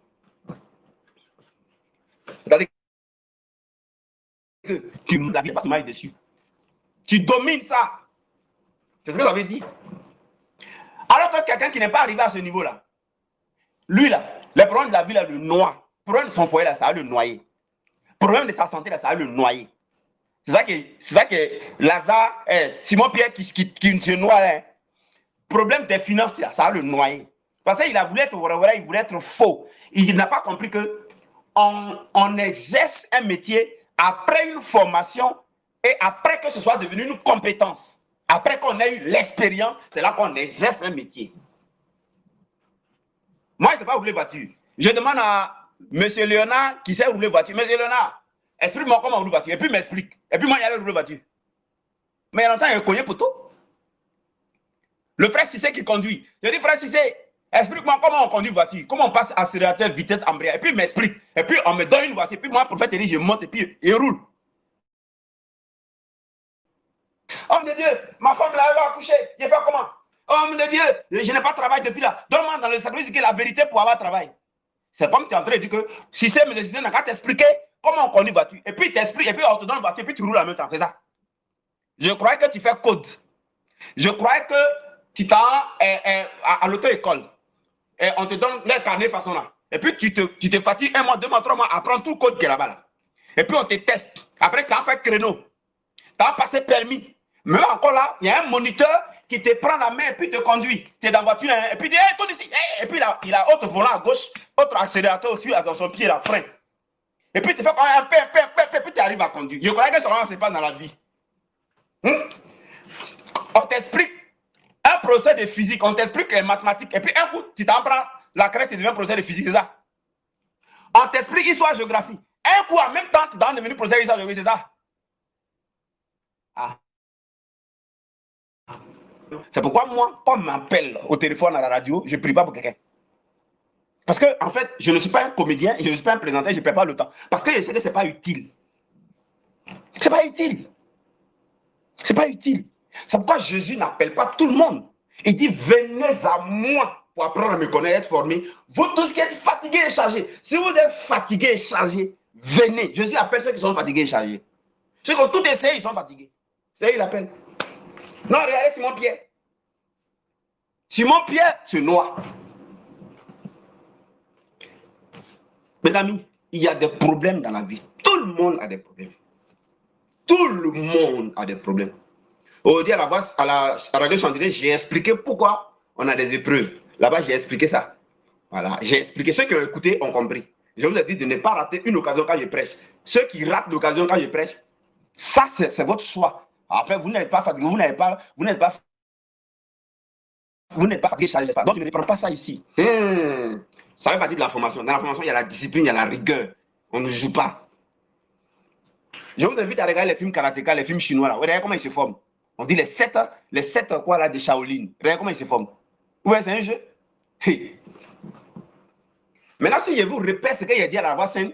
C'est-à-dire que tu marches dessus. Tu domines ça. C'est ce que j'avais dit. Alors que quelqu'un qui n'est pas arrivé à ce niveau-là, lui là, les problèmes de la vie là le noie. Le problème de son foyer là, ça va le noyer. Le problème de sa santé là, ça va le noyer. C'est ça que Lazare, Simon-Pierre qui se noie là. Problème des finances là, ça va le noyer. Parce qu'il a voulu être vrai, il voulait être faux. Il n'a pas compris que on exerce un métier après une formation et après que ce soit devenu une compétence. Après qu'on ait eu l'expérience, c'est là qu'on exerce un métier. Moi, je ne sais pas rouler voiture. Je demande à M. Léonard qui sait rouler voiture. M. Léonard, explique-moi comment on roule voiture. Et puis, il m'explique. Et puis, moi, il allait rouler voiture. Mais il y a longtemps, il a cogné pour tout. Le frère Cissé qui conduit. Je dis, frère Cissé, explique-moi comment on conduit voiture. Comment on passe accélérateur, vitesse, embrayage. Et puis, il m'explique. Et puis, on me donne une voiture. Et puis, moi, pour faire tenir, je monte et puis, il roule. Homme de Dieu, ma femme là, elle va accoucher. Je fais comment? Homme de Dieu, je n'ai pas de travail depuis là. Donne-moi dans le sacrifice la vérité pour avoir travail. C'est comme tu es en train de dire que si c'est mes décisions, on n'a qu'à t'expliquer comment on conduit voiture. Et puis, t'expliques, et puis on te donne une voiture, et puis tu roules en même temps. C'est ça. Je croyais que tu fais code. Je croyais que tu t'en à l'auto-école. Et on te donne les carnets façon là. Et puis, tu te fatigues 1 mois, 2 mois, 3 mois à apprendre tout le code qui est là-bas. Là. Et puis, on te teste. Après, tu as fait créneau. Tu as passé permis. Mais là, encore là, il y a un moniteur qui te prend la main et puis te conduit. Tu es dans la voiture et puis il dit, hey, tourne ici. Hey, et puis il a autre volant à gauche, autre accélérateur aussi dans son pied, la frein. Et puis tu fais un peu, et puis tu arrives à conduire. Je croyais que ça ne se passe dans la vie. On t'explique un procès de physique, on t'explique les mathématiques. Et puis un coup, tu t'en prends la crête et devient procès de physique, c'est ça. On t'explique histoire-géographie. Un coup, en même temps, tu dois devenir procès d'histoire-géographie, c'est ça. Ah. C'est pourquoi moi, quand on m'appelle au téléphone à la radio, je ne prie pas pour quelqu'un. Parce que, en fait, je ne suis pas un comédien, je ne suis pas un présentateur, je ne perds pas le temps. Parce que je sais que ce n'est pas utile. Ce n'est pas utile. Ce n'est pas utile. C'est pourquoi Jésus n'appelle pas tout le monde. Il dit, venez à moi pour apprendre à me connaître, être formé. Vous tous qui êtes fatigués et chargés. Si vous êtes fatigués et chargés, venez. Jésus appelle ceux qui sont fatigués et chargés. Ceux qui ont tout essayé, ils sont fatigués. C'est eux qu'il appelle. Non, regardez Simon-Pierre. Simon-Pierre se noie. Mes amis, il y a des problèmes dans la vie. Tout le monde a des problèmes. Tout le monde a des problèmes. Aujourd'hui, à la radio Chantilly, j'ai expliqué pourquoi on a des épreuves. Là-bas, j'ai expliqué ça. Voilà, j'ai expliqué. Ceux qui ont écouté ont compris. Je vous ai dit de ne pas rater une occasion quand je prêche. Ceux qui ratent l'occasion quand je prêche, ça, c'est votre choix. Après, vous n'êtes pas fatigué, vous n'êtes pas fatigué, chargé. Donc, je ne prends pas ça ici. Ça fait partie de la formation. Dans la formation, il y a la discipline, il y a la rigueur. On ne joue pas. Je vous invite à regarder les films karatéka, les films chinois. Là. Regardez comment ils se forment. On dit les 7 quoi là de Shaolin. Regardez comment ils se forment. Ouais, c'est un jeu. Hey. Maintenant, si je vous répète ce qu'il a dit à la voix sainte,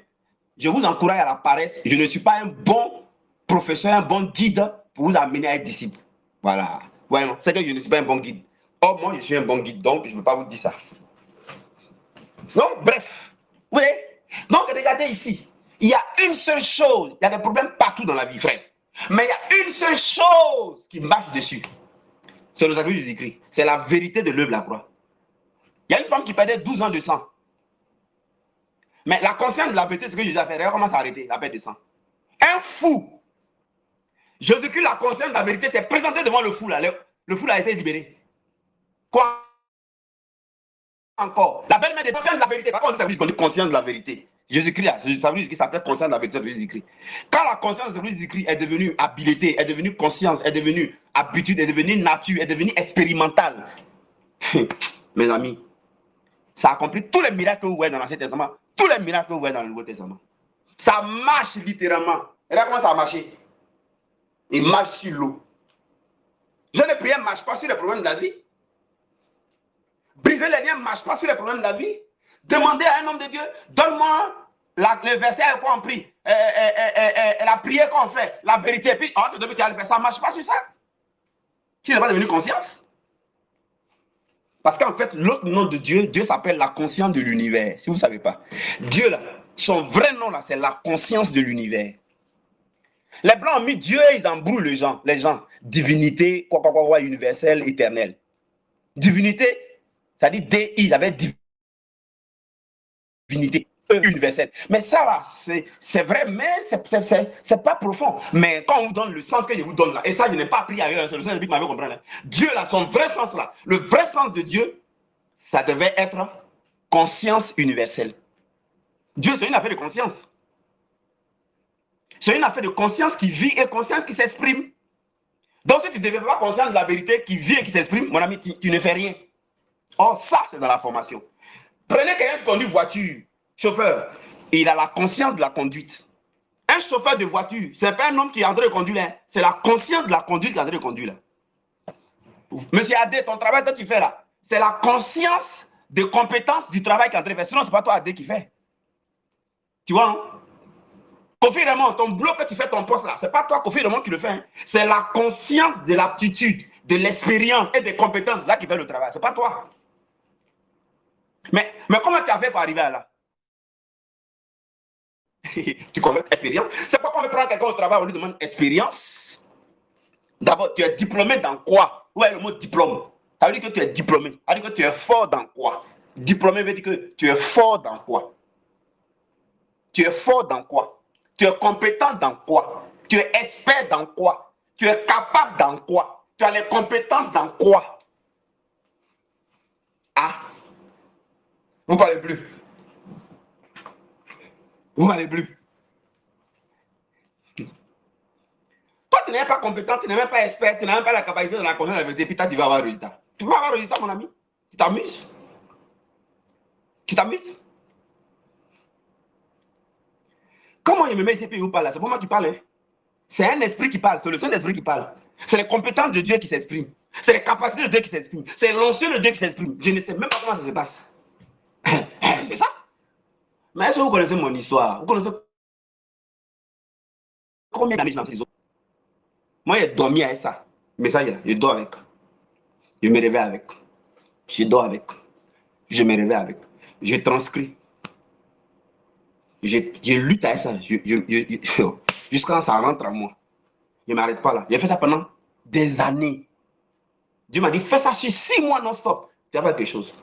je vous encourage à la paresse. Je ne suis pas un bon professeur, un bon guide pour vous amener à être disciple. Voilà. Ouais, c'est que je ne suis pas un bon guide. Or, moi, je suis un bon guide, donc je ne peux pas vous dire ça. Donc, bref. Oui. Donc, regardez ici. Il y a une seule chose. Il y a des problèmes partout dans la vie, frère. Mais il y a une seule chose qui marche dessus. C'est le sacrifice de Jésus-Christ. C'est la vérité de l'œuvre de la croix. Il y a une femme qui perdait 12 ans de sang. Mais la conscience de la vérité, c'est ce que Jésus a fait. Regarde comment ça a arrêté, la perte de sang. Un fou. Jésus-Christ, la conscience de la vérité, s'est présenté devant le fou. Là. Le fou a été libéré. Quoi? encore. La belle-mère est consciente de la vérité. Par contre, ça veut dire qu'on est conscient de la vérité. Jésus-Christ, ça veut dire qu'il s'appelle conscient de la vérité, ça veut dire Jésus-Christ. Quand la conscience de Jésus-Christ est devenue habilité, est devenue conscience, est devenue habitude, est devenue nature, est devenue expérimentale, mes amis, ça accomplit tous les miracles que vous voyez dans l'Ancien Testament, tous les miracles que vous voyez dans le Nouveau Testament. Ça marche littéralement. Regarde comment ça a marché. Il marche sur l'eau. Jeûne et prière ne marche pas sur les problèmes de la vie. Briser les liens ne marche pas sur les problèmes de la vie. Demandez à un homme de Dieu, donne-moi le verset qu'on a pris, la prière qu'on fait, la vérité, puis on te donne, tu vas le faire. Ça ne marche pas sur ça. Qui n'est pas devenu conscience? Parce qu'en fait, l'autre nom de Dieu, Dieu s'appelle la conscience de l'univers. Si vous ne savez pas. Dieu, là, son vrai nom, là, c'est la conscience de l'univers. Les Blancs ont mis Dieu et ils embrouillent les gens. Divinité, quoi, universel, éternel. Divinité, ça dit DI, ils avaient divinité universelle. Mais ça, là, c'est vrai, mais c'est pas profond. Mais quand on vous donne le sens que je vous donne là, et ça, je n'ai pas appris ailleurs, c'est le Saint-Esprit qui m'avait compris. Dieu, là, son vrai sens là, le vrai sens de Dieu, ça devait être conscience universelle. Dieu, c'est une affaire de conscience. C'est une affaire de conscience qui vit et conscience qui s'exprime. Donc, si tu ne deviens pas conscient de la vérité qui vit et qui s'exprime, mon ami, tu ne fais rien. Or, ça, c'est dans la formation. Prenez quelqu'un qui conduit voiture, chauffeur, il a la conscience de la conduite. Un chauffeur de voiture, ce n'est pas un homme qui est en train de conduire, hein. C'est la conscience de la conduite qui est en train de conduire. Là. Monsieur Adé, ton travail que tu fais là, c'est la conscience de compétence du travail qu'il est en train de faire. Sinon, ce n'est pas toi Adé qui fait. Tu vois, non? Kofi Raymond, ton boulot que tu fais, ton poste là, ce n'est pas toi Kofi Raymond qui le fait. Hein. C'est la conscience de l'aptitude, de l'expérience et des compétences là qui fait le travail. Ce n'est pas toi. Mais comment tu as fait pour arriver à là? Tu connais expérience? C'est pas qu'on veut prendre quelqu'un au travail, on lui demande expérience. D'abord, tu es diplômé dans quoi? Où est le mot diplôme? Ça veut dire que tu es diplômé. Ça veut dire que tu es fort dans quoi? Diplômé veut dire que tu es fort dans quoi? Tu es fort dans quoi? Tu es compétent dans quoi? Tu es expert dans quoi? Tu es capable dans quoi? Tu as les compétences dans quoi? Ah? Vous ne parlez plus. Vous ne parlez plus. Toi, tu n'es pas compétent, tu n'es même pas expert, tu n'as même pas la capacité de la connaître la vérité, puis toi, tu vas avoir le résultat. Tu vas avoir le résultat, mon ami. Tu t'amuses. Tu t'amuses. Comment il me met CP vous parle là? C'est pour moi que tu parles. Hein? C'est un esprit qui parle, c'est le Saint-Esprit qui parle. C'est les compétences de Dieu qui s'expriment. C'est les capacités de Dieu qui s'expriment. C'est l'onction de Dieu qui s'exprime. Je ne sais même pas comment ça se passe. C'est ça. Mais est-ce que vous connaissez mon histoire? Vous connaissez combien d'années dans ces eaux? Moi, j'ai dormi avec ça. Mais ça y est, je dors avec. Je me réveille avec. Je dors avec. Je me réveille avec. Je transcris. Je lutte avec ça. Jusqu'à quand ça rentre en moi. Je ne m'arrête pas là. J'ai fait ça pendant des années. Dieu m'a dit, fais ça sur 6 mois non-stop. Tu vas faire quelque chose.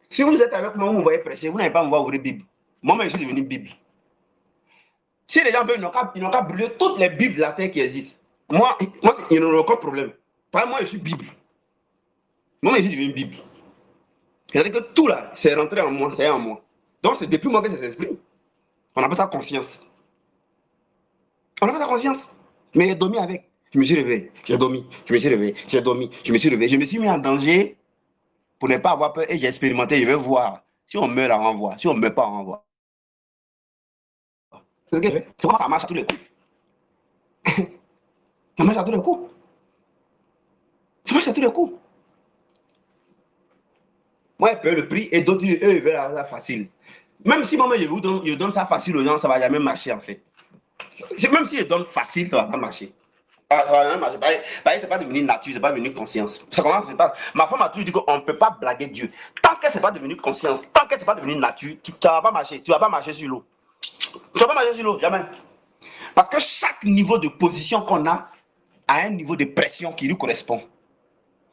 Si vous êtes avec moi, vous me voyez prêcher, vous n'avez pas à me voir ouvrir Bible. Moi, je suis devenu Bible. Si les gens veulent, ils n'ont qu'à brûler toutes les Bibles de la terre qui existent. Moi ils n'ont aucun problème. Par exemple, moi, je suis Bible. Moi, je suis devenu Bible. C'est-à-dire que tout là, c'est rentré en moi, c'est en moi. Donc, c'est depuis moi que ça s'exprime. On appelle ça conscience. On appelle ça conscience. Mais j'ai dormi avec. Je me suis réveillé. J'ai dormi. Je me suis réveillé. J'ai dormi. Je me suis réveillé. Je me suis mis en danger pour ne pas avoir peur et j'ai expérimenté. Je vais voir. Si on meurt, là, on voit. Si on ne meurt pas, on voit. C'est ce que je fais. C'est comment ça marche à tous les coups. Ça marche à tous les coups. Ça marche à tous les coups. Moi, je paye le prix et d'autres, eux, ils veulent ça facile. Même si moi, je donne ça facile aux gens, ça ne va jamais marcher en fait. Même si je donne facile, ça ne va pas marcher. Ça va jamais marcher. Ce n'est pas devenu nature, ce n'est pas devenu conscience. C'est comment ça se passe. Ma femme a toujours dit qu'on ne peut pas blaguer Dieu. Tant que ce n'est pas devenu conscience, tant que ce n'est pas devenu nature, ça ne va pas marcher. Tu ne vas pas marcher sur l'eau. Tu ne vas pas marcher sur l'eau, jamais. Parce que chaque niveau de position qu'on a un niveau de pression qui lui correspond.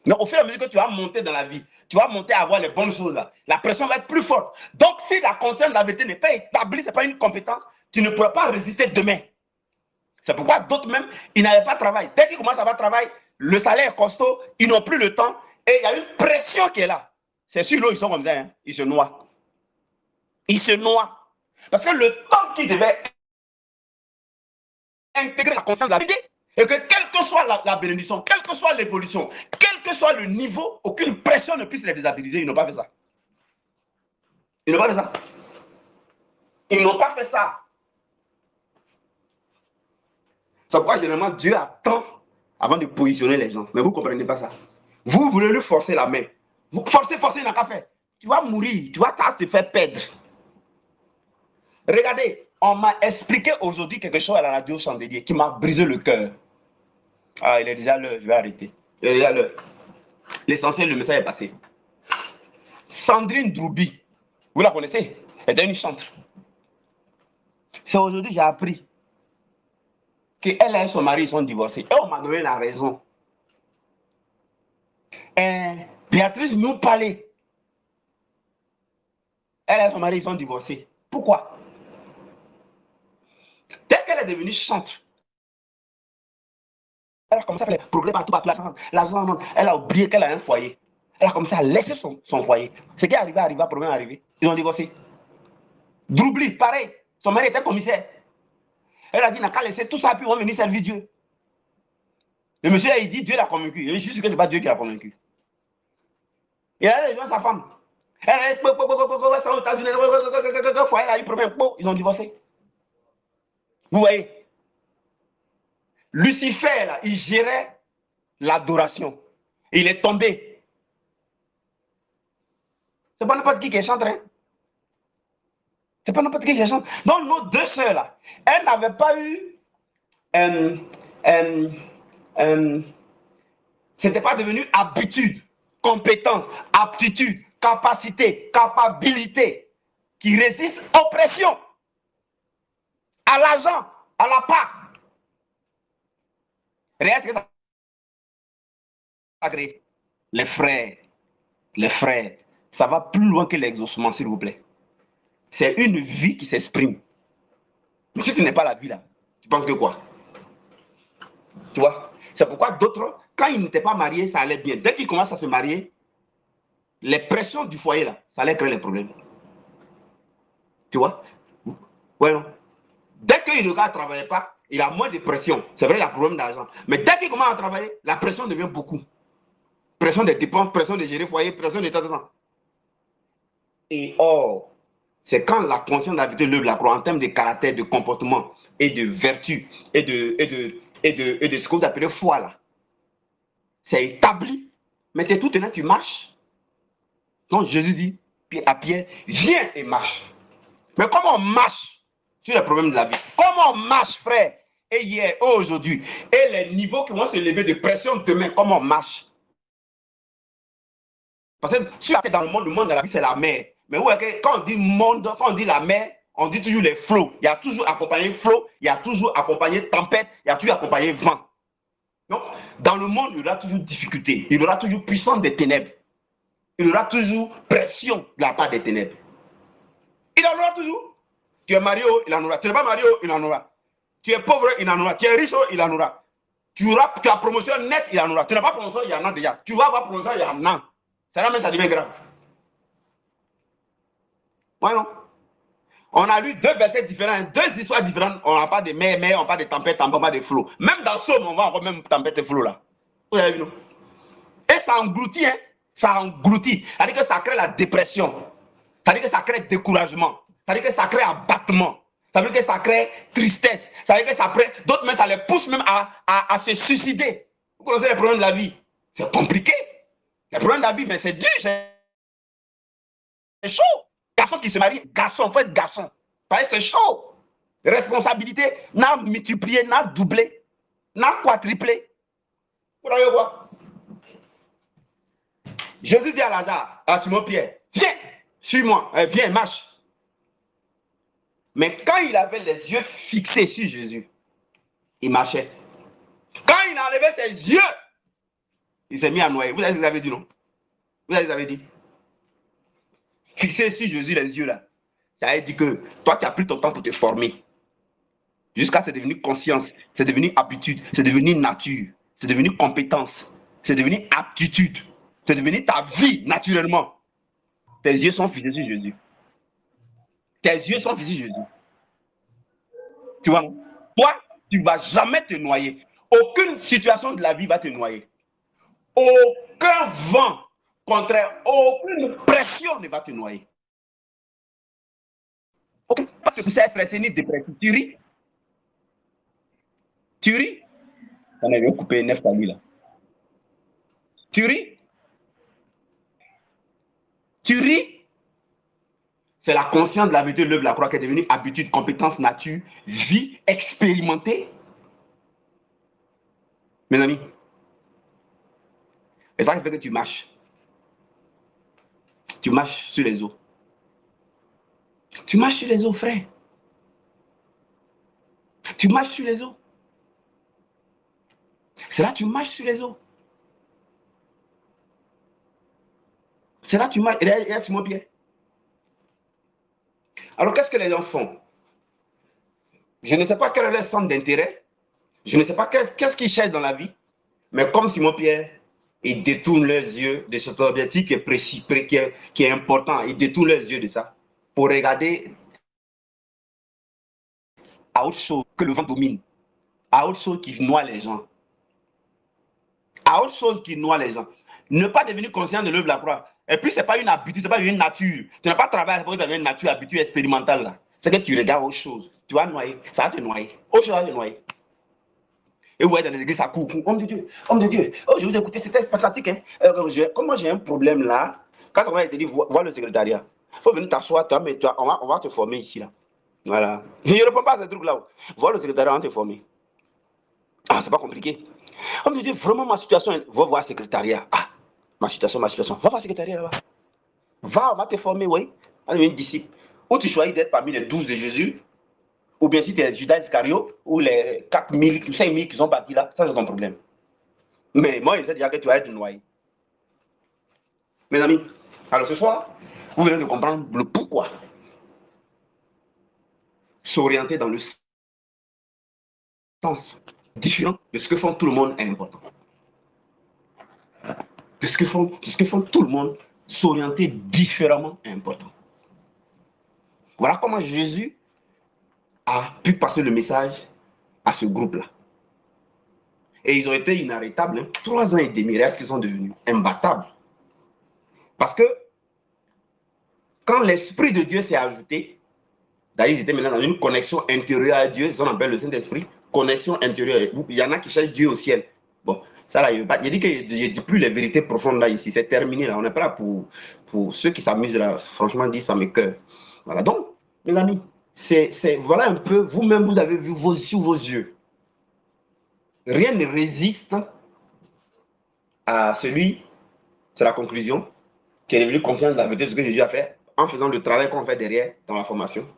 Donc, au fur et à mesure que tu vas monter dans la vie, tu vas monter à avoir les bonnes choses là, la pression va être plus forte. Donc, si la conscience de la vérité n'est pas établie, ce n'est pas une compétence, tu ne pourras pas résister demain. C'est pourquoi d'autres même, ils n'avaient pas de travail. Dès qu'ils commencent à avoir de travail, le salaire est costaud, ils n'ont plus le temps, et il y a une pression qui est là. C'est sur l'eau, ils sont comme ça, hein. Ils se noient. Ils se noient. Parce que le temps qui devait intégrer la conscience de la vérité, et que quelle que soit la bénédiction, quelle que soit l'évolution, quel que soit le niveau, aucune pression ne puisse les déstabiliser. Ils n'ont pas fait ça. Ils n'ont pas fait ça. Ils n'ont pas fait ça. C'est pourquoi généralement Dieu attend avant de positionner les gens. Mais vous ne comprenez pas ça. Vous voulez lui forcer la main. Vous forcez, il n'a qu'à faire. Tu vas mourir, tu vas te faire perdre. Regardez, on m'a expliqué aujourd'hui quelque chose à la radio Chandelier qui m'a brisé le cœur. Ah, il est déjà l'heure, je vais arrêter. Il est déjà l'heure. L'essentiel, le message est passé. Sandrine Droubi, vous la connaissez? Elle est une chanteuse. C'est aujourd'hui que j'ai appris qu'elle et son mari sont divorcés. Et on m'a donné la raison. Béatrice nous parlait. Elle et son mari sont divorcés. Pourquoi? Dès qu'elle est devenue chanteuse, elle a commencé à faire des progrès partout. L'argent, elle a oublié qu'elle a un foyer. Elle a commencé à laisser son foyer. Ce qui est arrivé, problème est arrivé. Ils ont divorcé. Droubli, pareil. Son mari était commissaire. Elle a dit, n'a qu'à laisser tout ça, puis on va venir servir Dieu. Le monsieur, il dit, Dieu l'a convaincu. Je suis sûr que ce n'est pas Dieu qui l'a convaincu. Et elle a rejoint sa femme. Elle a dit, aux États-Unis, foyer, elle a eu problème. Ils ont divorcé. Vous voyez? Lucifer, là, il gérait l'adoration. Il est tombé. C'est pas n'importe qui chante, hein? C'est pas n'importe qui chante. Donc, nos deux sœurs, là, elles n'avaient pas eu... c'était pas devenu habitude, compétence, aptitude, capacité, capacité qui résiste aux pressions, à l'argent, à la part. Regarde ce que ça a créé. Les frères, ça va plus loin que l'exaucement, s'il vous plaît. C'est une vie qui s'exprime. Mais si tu n'es pas la vie là, tu penses que quoi? Tu vois? C'est pourquoi d'autres, quand ils n'étaient pas mariés, ça allait bien. Dès qu'ils commencent à se marier, les pressions du foyer là, ça allait créer les problèmes. Tu vois? Ouais, non? Dès que le gars ne travaillait pas, il a moins de pression. C'est vrai, il a problème d'argent. Mais dès qu'il commence à travailler, la pression devient beaucoup. Pression des dépenses, pression de gérer le foyer, pression de temps. Et or, c'est quand la conscience de la vérité lève la croix en termes de caractère, de comportement et de vertu et de ce que vous appelez foi là. C'est établi. Mais tu es tout tenant, tu marches. Donc Jésus dit à Pierre, viens et marche. Mais comment on marche sur les problèmes de la vie? Comment on marche, frère? Et hier, aujourd'hui, et les niveaux qui vont se lever de pression demain, comment on marche? Parce que si tu es dans le monde de la vie, c'est la mer. Mais ouais, quand on dit monde, quand on dit la mer, on dit toujours les flots. Il y a toujours accompagné flot, il y a toujours accompagné tempête, il y a toujours accompagné vent. Donc, dans le monde, il y aura toujours difficulté, il y aura toujours puissance des ténèbres. Il y aura toujours pression de la part des ténèbres. Il en aura toujours. Tu es marié, il en aura. Tu n'es pas marié, il en aura. Tu es pauvre, il en aura. Tu es riche, il en aura. Tu as promotion nette, il en aura. Tu n'as pas promotion, il y en a déjà. Tu vas avoir promotion, il y en a. Ça là, mais ça devient grave. Ouais, non? On a lu deux versets différents, deux histoires différentes. On n'a pas de mer, on n'a pas de tempête, on n'a pas de flot. Même dans Somme, on va avoir même tempête et flot là. Vous avez vu, non? Et ça engloutit, hein? Ça engloutit. Ça veut dire que ça crée la dépression. Ça veut dire que ça crée découragement. Ça veut dire que ça crée abattement. Ça veut dire que ça crée tristesse. Ça veut dire que ça crée... D'autres, même, ça les pousse même à se suicider. Vous connaissez les problèmes de la vie? C'est compliqué. Les problèmes de la vie, mais c'est dur. C'est chaud. Garçon qui se marie, garçon, faut être garçon. C'est chaud. Responsabilité n'a multiplié, n'a doublé, n'a quadruplé. Vous voyez quoi? Jésus dit à Lazare, à Simon-Pierre, viens, suis-moi, viens, marche. Mais quand il avait les yeux fixés sur Jésus, il marchait. Quand il enlevait ses yeux, il s'est mis à noyer. Vous avez dit, non? Vous avez dit. Fixé sur Jésus les yeux là. Ça veut dire que toi, tu as pris ton temps pour te former. Jusqu'à c'est devenu conscience, c'est devenu habitude, c'est devenu nature. C'est devenu compétence. C'est devenu aptitude. C'est devenu ta vie naturellement. Tes yeux sont fixés sur Jésus. Tes yeux sont fixés sur Jésus. Tu vois, toi, tu ne vas jamais te noyer. Aucune situation de la vie va te noyer. Aucun vent contraire, aucune pression ne va te noyer. Aucun pas te pousser à stresser ni dépresser. Tu ris. Tu ris. On avait coupé 9 à lui là. Tu ris. Tu ris. C'est la conscience de la vérité de l'œuvre de la croix qui est devenue habitude, compétence, nature, vie expérimentée. Mes amis, c'est ça qui fait que tu marches. Tu marches sur les eaux. Tu marches sur les eaux, frère. Tu marches sur les eaux. C'est là que tu marches sur les eaux. C'est là que tu marches. Et là, Simon Pierre. Alors, qu'est-ce que les gens font? Je ne sais pas quel est leur centre d'intérêt. Je ne sais pas qu'est-ce qu'ils cherchent dans la vie. Mais comme Simon Pierre, ils détournent leurs yeux de cet objectif qui est précis, qui est important. Ils détournent leurs yeux de ça pour regarder à autre chose que le vent domine, à autre chose qui noie les gens. À autre chose qui noie les gens. Ne pas devenir conscient de l'œuvre de la croix. Et puis, ce n'est pas une habitude, ce n'est pas une nature. Tu n'as pas travaillé pour avoir une nature habituée expérimentale. C'est que tu regardes autre chose. Tu vas noyer, ça va te noyer. Autre chose va te noyer. Et vous voyez dans les églises, ça court. Homme de Dieu, homme de Dieu. Oh, je vous ai écouté, c'était pathétique. Hein? Comment j'ai un problème là, quand on va te dire, vois le secrétariat. Il faut venir t'asseoir, toi, mais toi, on va te former ici. Là. Voilà. Je ne réponds pas à ces trucs-là. Vois le secrétariat, on va te former. Ah, c'est pas compliqué. Homme de Dieu, vraiment, ma situation, va voir le secrétariat. Ah, ma situation. Va voir le secrétariat là-bas. Va, on va te former, oui. On va devenir disciple. Ou tu choisis d'être parmi les 12 de Jésus, ou bien si tu es Judas Iscariot, ou les 4000, 5000 qui sont partis là, ça c'est ton problème. Mais moi, je sais déjà que tu vas être noyé. Mes amis, alors ce soir, vous venez de comprendre le pourquoi. S'orienter dans le sens différent de ce que font tout le monde est important. De ce que font tout le monde, s'orienter différemment est important. Voilà comment Jésus a pu passer le message à ce groupe-là. Et ils ont été inarrêtables. Hein. 3 ans et demi, est-ce qu'ils sont devenus imbattables? Parce que quand l'Esprit de Dieu s'est ajouté, d'ailleurs, ils étaient maintenant dans une connexion intérieure à Dieu, on appelle le Saint-Esprit, connexion intérieure. Il y en a qui cherchent Dieu au ciel. Bon, ça là, je dis que je ne dis plus les vérités profondes là ici, c'est terminé là. On n'est pas là pour ceux qui s'amusent là, franchement dit, ça me cœur. Voilà, donc, mes amis, voilà un peu, vous-même, vous avez vu sous vos yeux. Rien ne résiste à celui, c'est la conclusion, qui est devenu conscient de la vérité de ce que Jésus a fait en faisant le travail qu'on fait derrière dans la formation.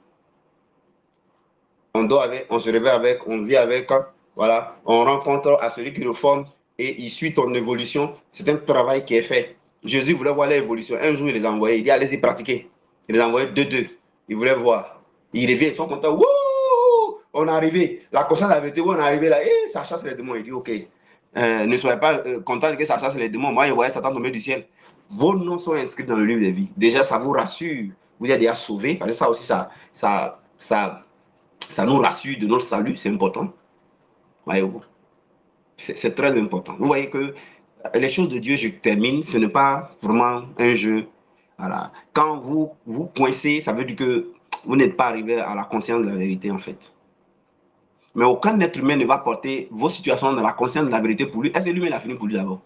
On dort avec, on se réveille avec, on vit avec, voilà, on rencontre à celui qui le forme et il suit ton évolution. C'est un travail qui est fait. Jésus voulait voir l'évolution. Un jour, il les a envoyés. Il dit, allez-y, pratiquez. Il les a envoyés 2-2. Il voulait voir. Ils reviennent, ils sont contents. Wouh! On est arrivé. La conscience de la vérité, on est arrivé là. Et ça chasse les démons. Il dit, ok, ne soyez pas contents que ça chasse les démons. Moi, je voyais Satan tomber du ciel. Vos noms sont inscrits dans le livre de vie. Déjà, ça vous rassure. Vous êtes déjà sauvés. Parce que ça aussi, ça nous rassure de notre salut, c'est important. Voyez-vous, c'est très important. Vous voyez que les choses de Dieu, je termine, ce n'est pas vraiment un jeu. Voilà. Quand vous coincez, ça veut dire que vous n'êtes pas arrivé à la conscience de la vérité, en fait. Mais aucun être humain ne va porter vos situations dans la conscience de la vérité pour lui. Est-ce que lui-même a fini pour lui d'abord?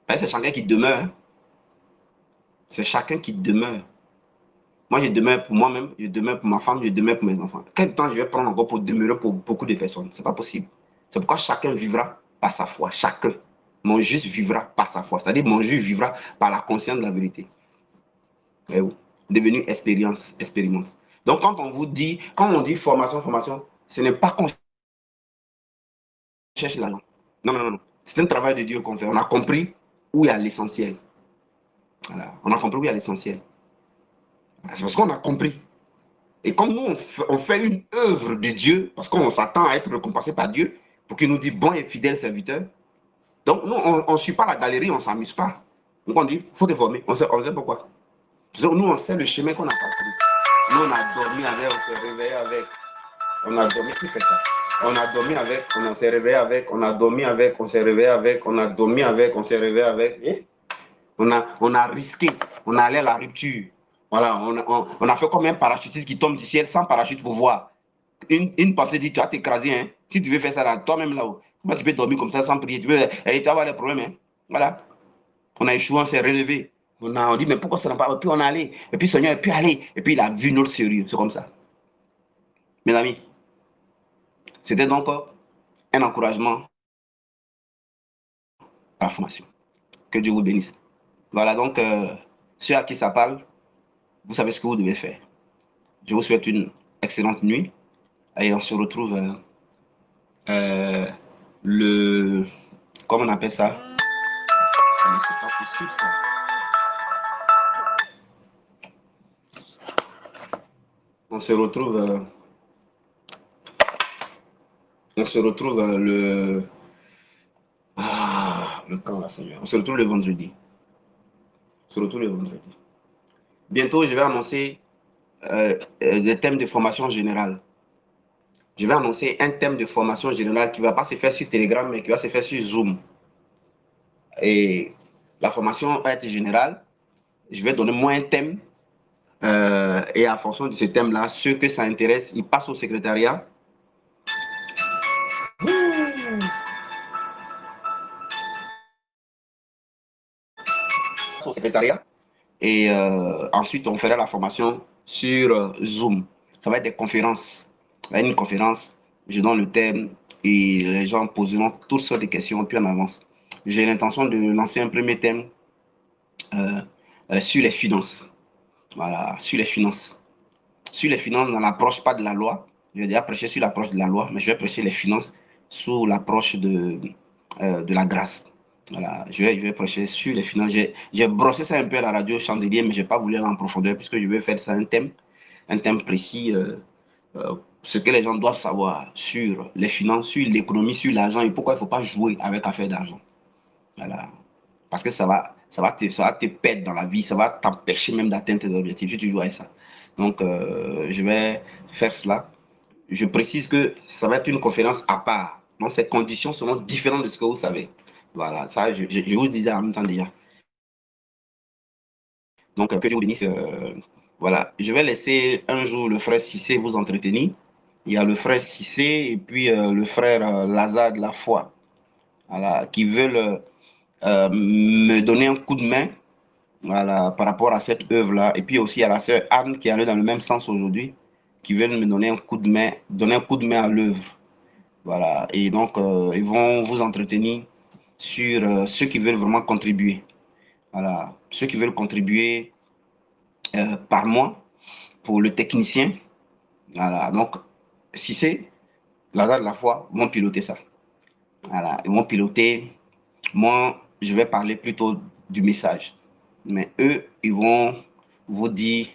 C'est chacun qui demeure. Hein? C'est chacun qui demeure. Moi, je demeure pour moi-même, je demeure pour ma femme, je demeure pour mes enfants. Quel temps je vais prendre encore pour demeurer pour beaucoup de personnes? Ce n'est pas possible. C'est pourquoi chacun vivra par sa foi. Chacun. Mon juste vivra par sa foi. C'est-à-dire mon juste vivra par la conscience de la vérité. Voyez-vous? Devenu expérience. Donc, quand on dit formation, ce n'est pas qu'on cherche l'argent. Non. C'est un travail de Dieu qu'on fait. On a compris où il y a l'essentiel. Voilà. On a compris où il y a l'essentiel. C'est parce qu'on a compris. Et comme nous, on fait une œuvre de Dieu, parce qu'on s'attend à être récompensé par Dieu, pour qu'il nous dise bon et fidèle serviteur. Donc, nous, on ne suit pas la galerie, on ne s'amuse pas. Donc, on dit, il faut te former. On sait pourquoi. Nous, on sait le chemin qu'on a parcouru. Nous, on a dormi avec, on s'est réveillé avec. On a dormi, qui fait ça? On a dormi avec, on s'est réveillé avec, on a dormi avec, on s'est réveillé avec, on a dormi avec, on s'est réveillé avec. On a risqué, on a allé à la rupture. Voilà, on a fait comme un parachutiste qui tombe du ciel sans parachute pour voir. Une pensée dit, tu vas t'écraser, hein. Si tu veux faire ça là, toi-même là-haut, tu peux dormir comme ça sans prier, tu vas avoir des problèmes, hein. Voilà. On a échoué, on s'est relevé. On dit, mais pourquoi ça n'a pas. Et puis on est allé. Et puis Seigneur, et puis aller. Et puis il a vu notre sérieux. C'est comme ça. Mes amis, c'était donc un encouragement à la formation. Que Dieu vous bénisse. Voilà donc, ceux à qui ça parle, vous savez ce que vous devez faire. Je vous souhaite une excellente nuit. Et on se retrouve le. Comment on appelle ça? C'est pas possible ça. On se retrouve. On se retrouve le. Ah, le camp là, Seigneur. On se retrouve le vendredi. On se retrouve le vendredi. Bientôt, je vais annoncer des thèmes de formation générale. Je vais annoncer un thème de formation générale qui ne va pas se faire sur Telegram, mais qui va se faire sur Zoom. Et la formation va être générale. Je vais donner moi un thème. Et en fonction de ce thème-là, ceux que ça intéresse, ils passent au secrétariat. Au secrétariat. Et ensuite, on fera la formation sur Zoom. Ça va être des conférences. Il y a une conférence, je donne le thème et les gens poseront toutes sortes de questions, puis on avance. J'ai l'intention de lancer un premier thème sur les finances. Voilà, sur les finances. Sur les finances, dans l'approche pas de la loi. J'ai déjà prêché sur l'approche de la loi, mais je vais prêcher les finances sous l'approche de la grâce. Voilà, je vais prêcher sur les finances. J'ai brossé ça un peu à la radio Chandelier, mais je n'ai pas voulu aller en profondeur puisque je vais faire ça un thème précis, ce que les gens doivent savoir sur les finances, sur l'économie, sur l'argent et pourquoi il ne faut pas jouer avec affaire d'argent. Voilà. Parce que ça va te perdre dans la vie, ça va t'empêcher même d'atteindre tes objectifs si tu joues avec ça. Donc, je vais faire cela. Je précise que ça va être une conférence à part. Donc, ces conditions seront différentes de ce que vous savez. Voilà, ça, je vous disais en même temps déjà. Donc, que Dieu vous bénisse. Voilà, je vais laisser un jour le frère Cissé vous entretenir. Il y a le frère Cissé et puis le frère Lazare de la foi. Voilà, qui veulent me donner un coup de main, voilà, par rapport à cette œuvre-là. Et puis aussi à la sœur Anne qui allait dans le même sens aujourd'hui, qui veulent me donner un coup de main, donner un coup de main à l'œuvre. Voilà. Et donc, ils vont vous entretenir sur ceux qui veulent vraiment contribuer. Voilà. Ceux qui veulent contribuer par mois pour le technicien. Voilà. Donc, si c'est Lazare de la foi, vont piloter ça. Voilà. Ils vont piloter. Moi, je vais parler plutôt du message. Mais eux, ils vont vous dire,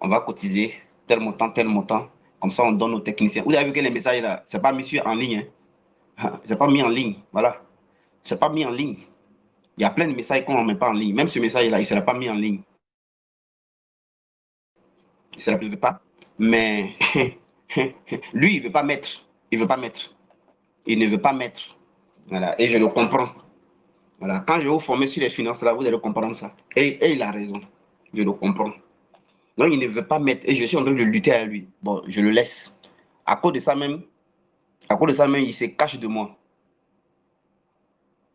on va cotiser tel montant, tel montant. Comme ça, on donne aux techniciens. Vous avez vu que les messages là, c'est pas mis en ligne. Hein? C'est pas mis en ligne. Voilà. C'est pas mis en ligne. Il y a plein de messages qu'on ne met pas en ligne. Même ce message-là, il ne sera pas mis en ligne. Il ne sera pas. Mais lui, il ne veut pas mettre. Il ne veut pas mettre. Il ne veut pas mettre. Voilà. Et je le comprends. Voilà. Quand je vais vous former sur les finances, là, vous allez comprendre ça. Et il a raison. Je le comprends. Donc, il ne veut pas mettre. Et je suis en train de lutter avec lui. Bon, je le laisse. À cause de ça même, il se cache de moi.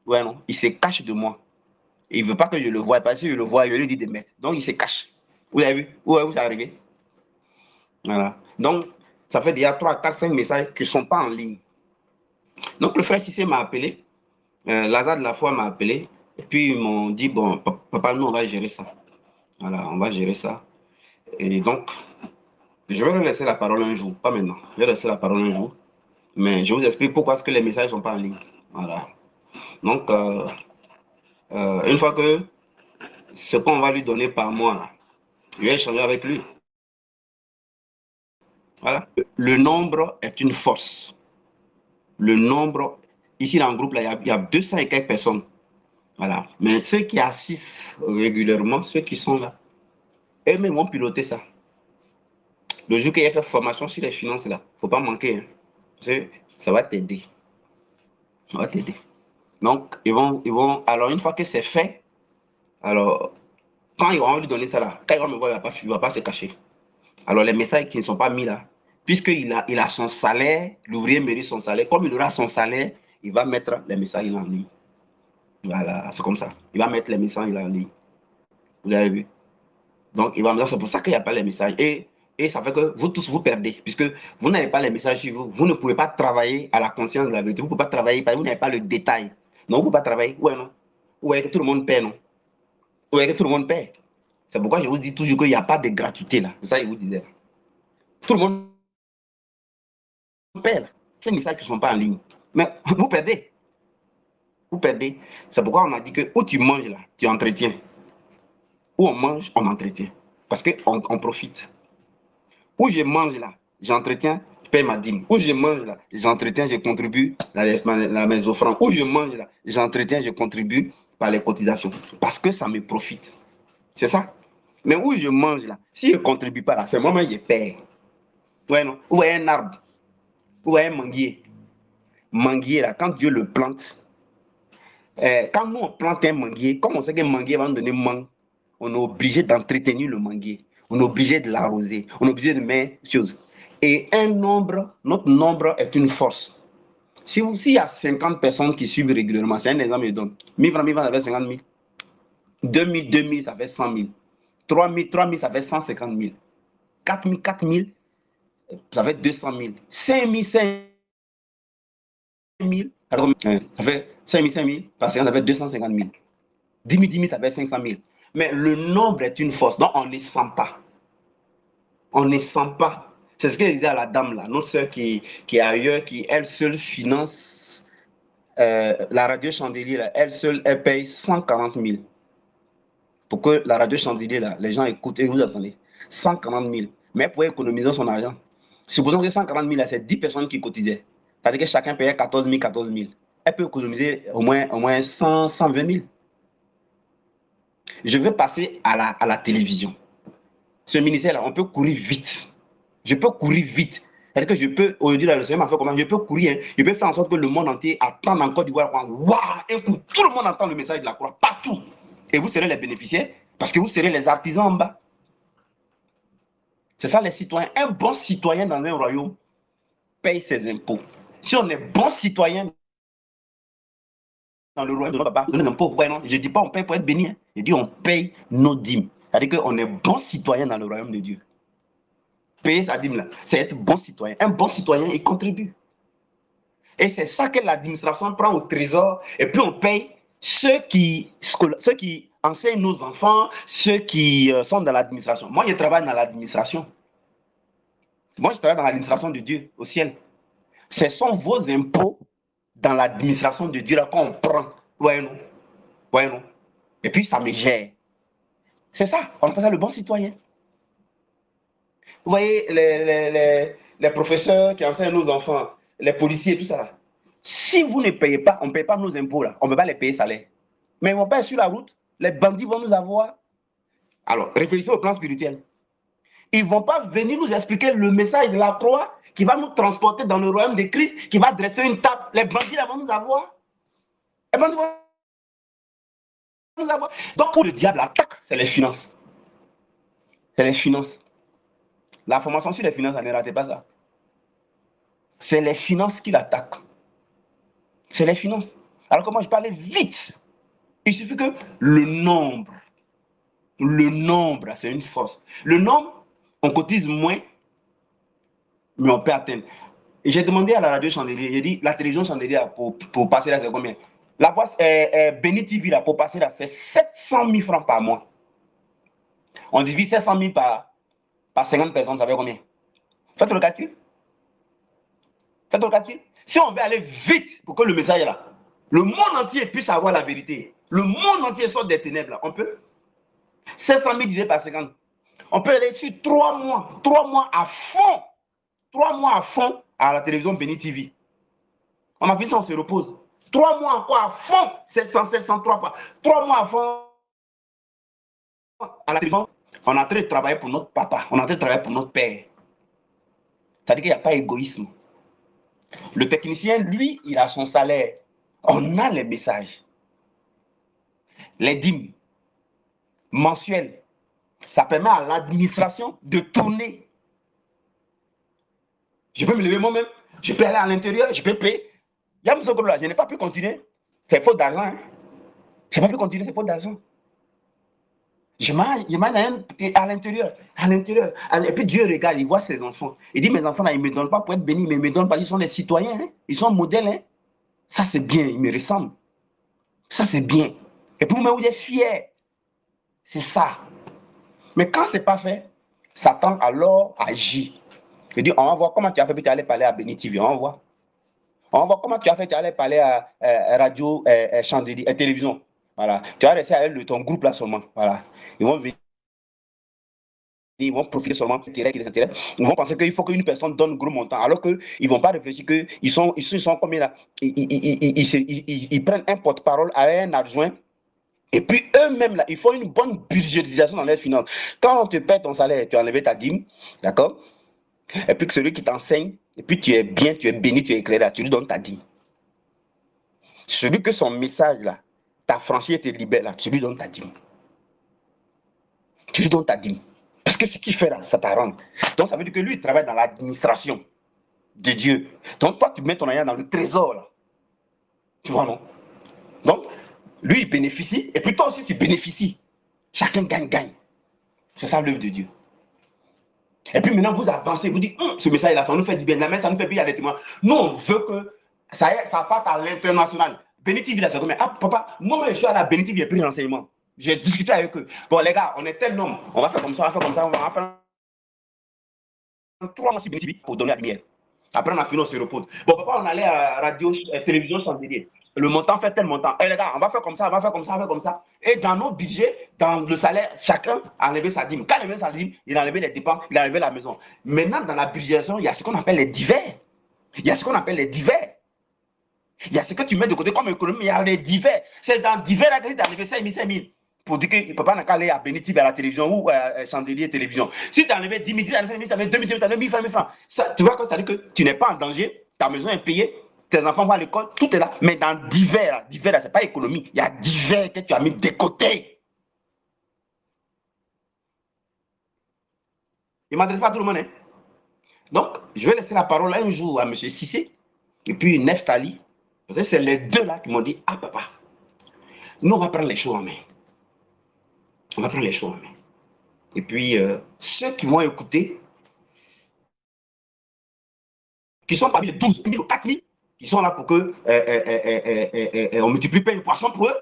Ouais, non. Il se cache de moi. Il ne veut pas que je le voie. Parce que je le vois, je lui dis de mettre. Donc, il se cache. Vous avez vu? Où est-ce arrivé? Voilà. Donc, ça fait déjà 3, 4, 5 messages qui ne sont pas en ligne. Donc, le frère Cissé m'a appelé. Lazare de la foi m'a appelé. Et puis, ils m'ont dit, bon, papa, nous, on va gérer ça. Voilà, on va gérer ça. Et donc, je vais leur laisser la parole un jour. Pas maintenant. Je vais laisser la parole un jour. Mais je vous explique pourquoi est-ce que les messages ne sont pas en ligne. Voilà. Donc, une fois que ce qu'on va lui donner par mois, là, je vais échanger avec lui. Voilà. Le nombre est une force. le nombre, ici dans le groupe, là, il y a 200 et quelques personnes. Voilà. Mais ceux qui assistent régulièrement, ceux qui sont là, eux-mêmes vont piloter ça. Le jour qu'il y a fait formation sur les finances, là, il ne faut pas manquer. Hein, parce que ça va t'aider. Ça va t'aider. Donc, alors une fois que c'est fait, alors, quand ils vont lui donner ça là, quand il va me voir, il ne va pas se cacher. Alors, les messages qui ne sont pas mis là, puisqu'il a son salaire, l'ouvrier mérite son salaire, comme il aura son salaire, il va mettre les messages en ligne. Voilà, c'est comme ça. Il va mettre les messages en ligne. Vous avez vu? Donc, il va me dire, c'est pour ça qu'il n'y a pas les messages. Et ça fait que vous tous, vous perdez, puisque vous n'avez pas les messages sur vous. Vous ne pouvez pas travailler à la conscience de la vérité. Vous ne pouvez pas travailler, parce que vous n'avez pas le détail. Donc, vous ne pouvez pas travailler. Ouais, non? Ouais, que tout le monde paie, non? Ouais, que tout le monde paie. C'est pourquoi je vous dis toujours qu'il n'y a pas de gratuité, là. C'est ça que je vous disais. Tout le monde paie, là. Ces messages qui ne sont pas en ligne. Mais vous perdez. Vous perdez. C'est pourquoi on a dit que où tu manges, là, tu entretiens. Où on mange, on entretient. Parce qu'on profite. Où je mange là, j'entretiens, je paye ma dîme. Où je mange là, j'entretiens, je contribue à mes offrandes. Où je mange là, j'entretiens, je contribue par les cotisations. Parce que ça me profite. C'est ça. Mais où je mange là, si je ne contribue pas là, c'est moi-même qui paye. Ouais, non. Vous voyez un arbre, vous voyez un manguier. Manguier là, quand Dieu le plante, quand nous on plante un manguier, comme on sait qu'un manguier va nous donner mangue, on est obligé d'entretenir le manguier. On est obligé de l'arroser. On est obligé de mettre choses. Et notre nombre est une force. S'il y a 50 personnes qui suivent régulièrement, c'est un exemple, je donne. 1000 francs, 1000 francs, ça fait 50 000. 2000, 2000, ça fait 100 000. 3000, 3000, ça fait 150 000. 4000, 4000, ça fait 200 000. 5000, 5000, ça fait 5000, 5000, parce que ça fait 250 000. 10 000, 10 000, ça fait 500 000. Mais le nombre est une force, donc on ne sent pas. On ne sent pas. C'est ce qu'elle disait à la dame, là, notre soeur qui est ailleurs, qui elle seule finance la radio Chandelier, là, elle seule, elle paye 140 000. Pour que la radio Chandelier, là, les gens écoutent et vous attendez. 140 000. Mais pour économiser son argent. Supposons que 140 000, c'est 10 personnes qui cotisaient. C'est-à-dire que chacun payait 14 000, 14 000. Elle peut économiser au moins 100, 120 000. Je veux passer à la télévision. Ce ministère-là, on peut courir vite. Je peux courir vite. C'est-à-dire que je peux, aujourd'hui, le Seigneur m'a fait comment? Je peux courir, hein. Je peux faire en sorte que le monde entier attende en Côte d'Ivoire. Waouh, un coup, tout le monde entend le message de la croix, partout. Et vous serez les bénéficiaires, parce que vous serez les artisans en bas. C'est ça les citoyens. Un bon citoyen dans un royaume paye ses impôts. Si on est bon citoyen dans le royaume de notre papa, nos impôts, ouais, non, je ne dis pas on paye pour être béni. Hein. Je dis on paye nos dîmes. C'est-à-dire qu'on est bon citoyen dans le royaume de Dieu. Payer sa dîme là, c'est être bon citoyen. Un bon citoyen, il contribue. Et c'est ça que l'administration prend au trésor. Et puis on paye ceux qui enseignent nos enfants, ceux qui sont dans l'administration. Moi, je travaille dans l'administration. Moi, je travaille dans l'administration de Dieu au ciel. Ce sont vos impôts dans l'administration de Dieu là qu'on prend. Ouais, non. Ouais, non. Et puis ça me gère. C'est ça. On appelle ça le bon citoyen. Vous voyez les professeurs qui enseignent nos enfants, les policiers, tout ça là. Si vous ne payez pas, on ne paye pas nos impôts là, on ne peut pas les payer salaire. Mais on paye sur la route, les bandits vont nous avoir. Alors, réfléchissez au plan spirituel. Ils ne vont pas venir nous expliquer le message de la croix qui va nous transporter dans le royaume de Christ, qui va dresser une table. Les bandits là vont nous avoir. Les bandits vont nous avoir. Donc, où le diable attaque, c'est les finances. C'est les finances. La formation sur les finances, ne ratez pas ça. C'est les finances qui l'attaquent. C'est les finances. Alors que moi, je parlais vite. Il suffit que le nombre, c'est une force. Le nombre, on cotise moins, mais on peut atteindre. Et j'ai demandé à la radio Chandelier, j'ai dit, la télévision Chandelier, pour passer là, c'est combien? La voix Béni TV, là, pour passer là, c'est 700 000 francs par mois. On divise 700 000 par 50 personnes, ça fait combien? Faites le calcul. Faites le calcul. Si on veut aller vite pour que le message est là, le monde entier puisse avoir la vérité, le monde entier sort des ténèbres, là, on peut? 700 000 divisé par 50. On peut aller sur 3 mois, 3 mois à fond, 3 mois à fond à la télévision Béni TV. On a fait ça, on se repose. 3 mois encore à fond, 700, 703 fois. 3 mois à fond à la télévision. On est en train de travailler pour notre papa, on est en train de travailler pour notre père. C'est-à-dire qu'il n'y a pas d'égoïsme. Le technicien, lui, il a son salaire. On a les messages. Les dîmes mensuelles. Ça permet à l'administration de tourner. Je peux me lever moi-même. Je peux aller à l'intérieur, je peux payer. Il y a ce groupe-là, je n'ai pas pu continuer. C'est faute d'argent. Hein? Je n'ai pas pu continuer, c'est faute d'argent. Je mange à l'intérieur, à l'intérieur. Et puis Dieu regarde, il voit ses enfants. Il dit, mes enfants, là, ils ne me donnent pas pour être bénis, mais ils me donnent parce qu'ils sont des citoyens. Hein? Ils sont modèles. Hein? Ça, c'est bien, ils me ressemblent. Ça, c'est bien. Et puis vous-même, vous êtes fiers. C'est ça. Mais quand ce n'est pas fait, Satan alors agit. Il dit, on va voir comment tu as fait, puis tu allais parler à Béni TV, on va voir. On va voir comment tu as fait, tu allais parler à radio, chandelier, télévision. Voilà. Tu vas rester avec ton groupe là seulement. Voilà. Ils vont venir, ils vont profiter seulement de l'intérêt qui les intéresse. Ils vont penser qu'il faut qu'une personne donne gros montant, alors qu'ils ne vont pas réfléchir qu'ils sont combien là. Ils prennent un porte-parole avec un adjoint. Et puis eux-mêmes, là, ils font une bonne budgétisation dans leurs finances. Quand on te paie ton salaire, tu as enlevé ta dîme, d'accord? Et puis que celui qui t'enseigne, et puis tu es bien, tu es béni, tu es éclairé, tu lui donnes ta dîme. Celui que son message, là, t'a franchi et te libère, là, tu lui donnes ta dîme. Tu lui donnes ta dîme. Parce que ce qu'il fait, là, ça t'arrange. Donc ça veut dire que lui, il travaille dans l'administration de Dieu. Donc toi, tu mets ton argent dans le trésor, là. Tu vois, non? Donc, lui, il bénéficie, et puis toi aussi, tu bénéficies. Chacun gagne. C'est ça l'œuvre de Dieu. Et puis maintenant, vous avancez, vous dites, ce message-là, ça nous fait du bien. La main, ça nous fait bien avec moi. Nous, on veut que ça parte à l'international. Béni TV, là, c'est comme, ah, papa, moi, je suis à la Béni TV, j'ai pris renseignement. J'ai discuté avec eux. Bon, les gars, on est tel nombre. On va faire comme ça, on va faire comme ça, on va faire 3 mois sur Béni TV pour donner la lumière. Après, on a fini, on se repose. Bon, papa, on allait à radio, télévision, chandelier. Le montant fait tel montant. Et les gars, on va faire comme ça, on va faire comme ça, on va faire comme ça. Et dans nos budgets, dans le salaire, chacun a enlevé sa dîme. Quand il a enlevé sa dîme, il a enlevé les dépenses, il a enlevé la maison. Maintenant, dans la budgétisation, il y a ce qu'on appelle les divers. Il y a ce qu'on appelle les divers. Il y a ce que tu mets de côté comme économie, il y a les divers. C'est dans divers là que tu as enlevé 5 000, 5 000. Pour dire que papa n'a qu'à aller à Béni TV à la télévision ou à chandelier télévision. Si tu as enlevé 10 000, tu as enlevé 5 000, tu as enlevé 2 000, tu as enlevé 1 000 francs. Ça, tu vois que ça veut dire que tu n'es pas en danger, ta maison est payée, tes enfants vont à l'école, tout est là. Mais dans divers, ce n'est pas économie. Il y a divers que tu as mis de côté. Il ne m'adresse pas à tout le monde. Hein. Donc, je vais laisser la parole un jour à M. Cissé et puis Neftali. Parce que c'est les deux là qui m'ont dit, ah papa, nous on va prendre les choses en main. On va prendre les choses en main. Et puis, ceux qui vont écouter, qui sont parmi les 12 000 ou 4 000, qui sont là pour que on multiplie pain et poisson pour eux,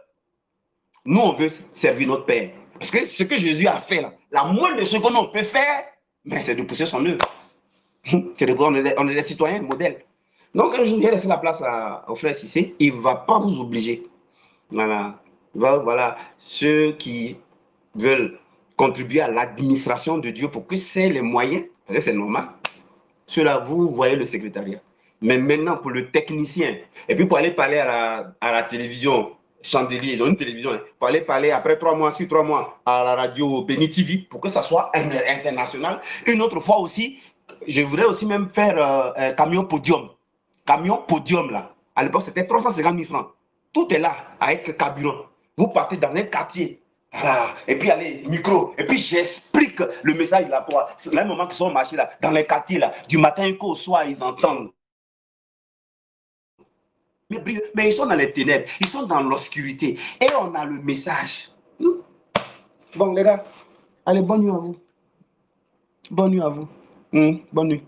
nous, on veut servir notre Père. Parce que ce que Jésus a fait, là, la moindre de ce qu'on peut faire, c'est de pousser son œuvre. On est des citoyens modèles. Donc, un jour, il a laissé la place au frère Cissé. Il ne va pas vous obliger. Voilà. Voilà. Ceux qui veulent contribuer à l'administration de Dieu pour que c'est les moyens, parce que c'est normal. Ceux-là, vous voyez le secrétariat. Mais maintenant, pour le technicien, et puis pour aller parler à la télévision, chandelier, dans une télévision, hein, pour aller parler après 3 mois, sur 3 mois, à la radio Béni TV, pour que ça soit international. Une autre fois aussi, je voudrais aussi même faire camion podium. Camion podium, là. À l'époque, c'était 350 000 francs. Tout est là, avec carburant. Vous partez dans un quartier, voilà. Et puis, allez, micro. Et puis, j'explique le message là. C'est le moment qu'ils sont marchés là, dans les quartiers là, du matin qu'au soir, ils entendent. Mais ils sont dans les ténèbres, ils sont dans l'obscurité. Et on a le message. Bon, les gars, allez, bonne nuit à vous. Bonne nuit à vous. Bonne nuit.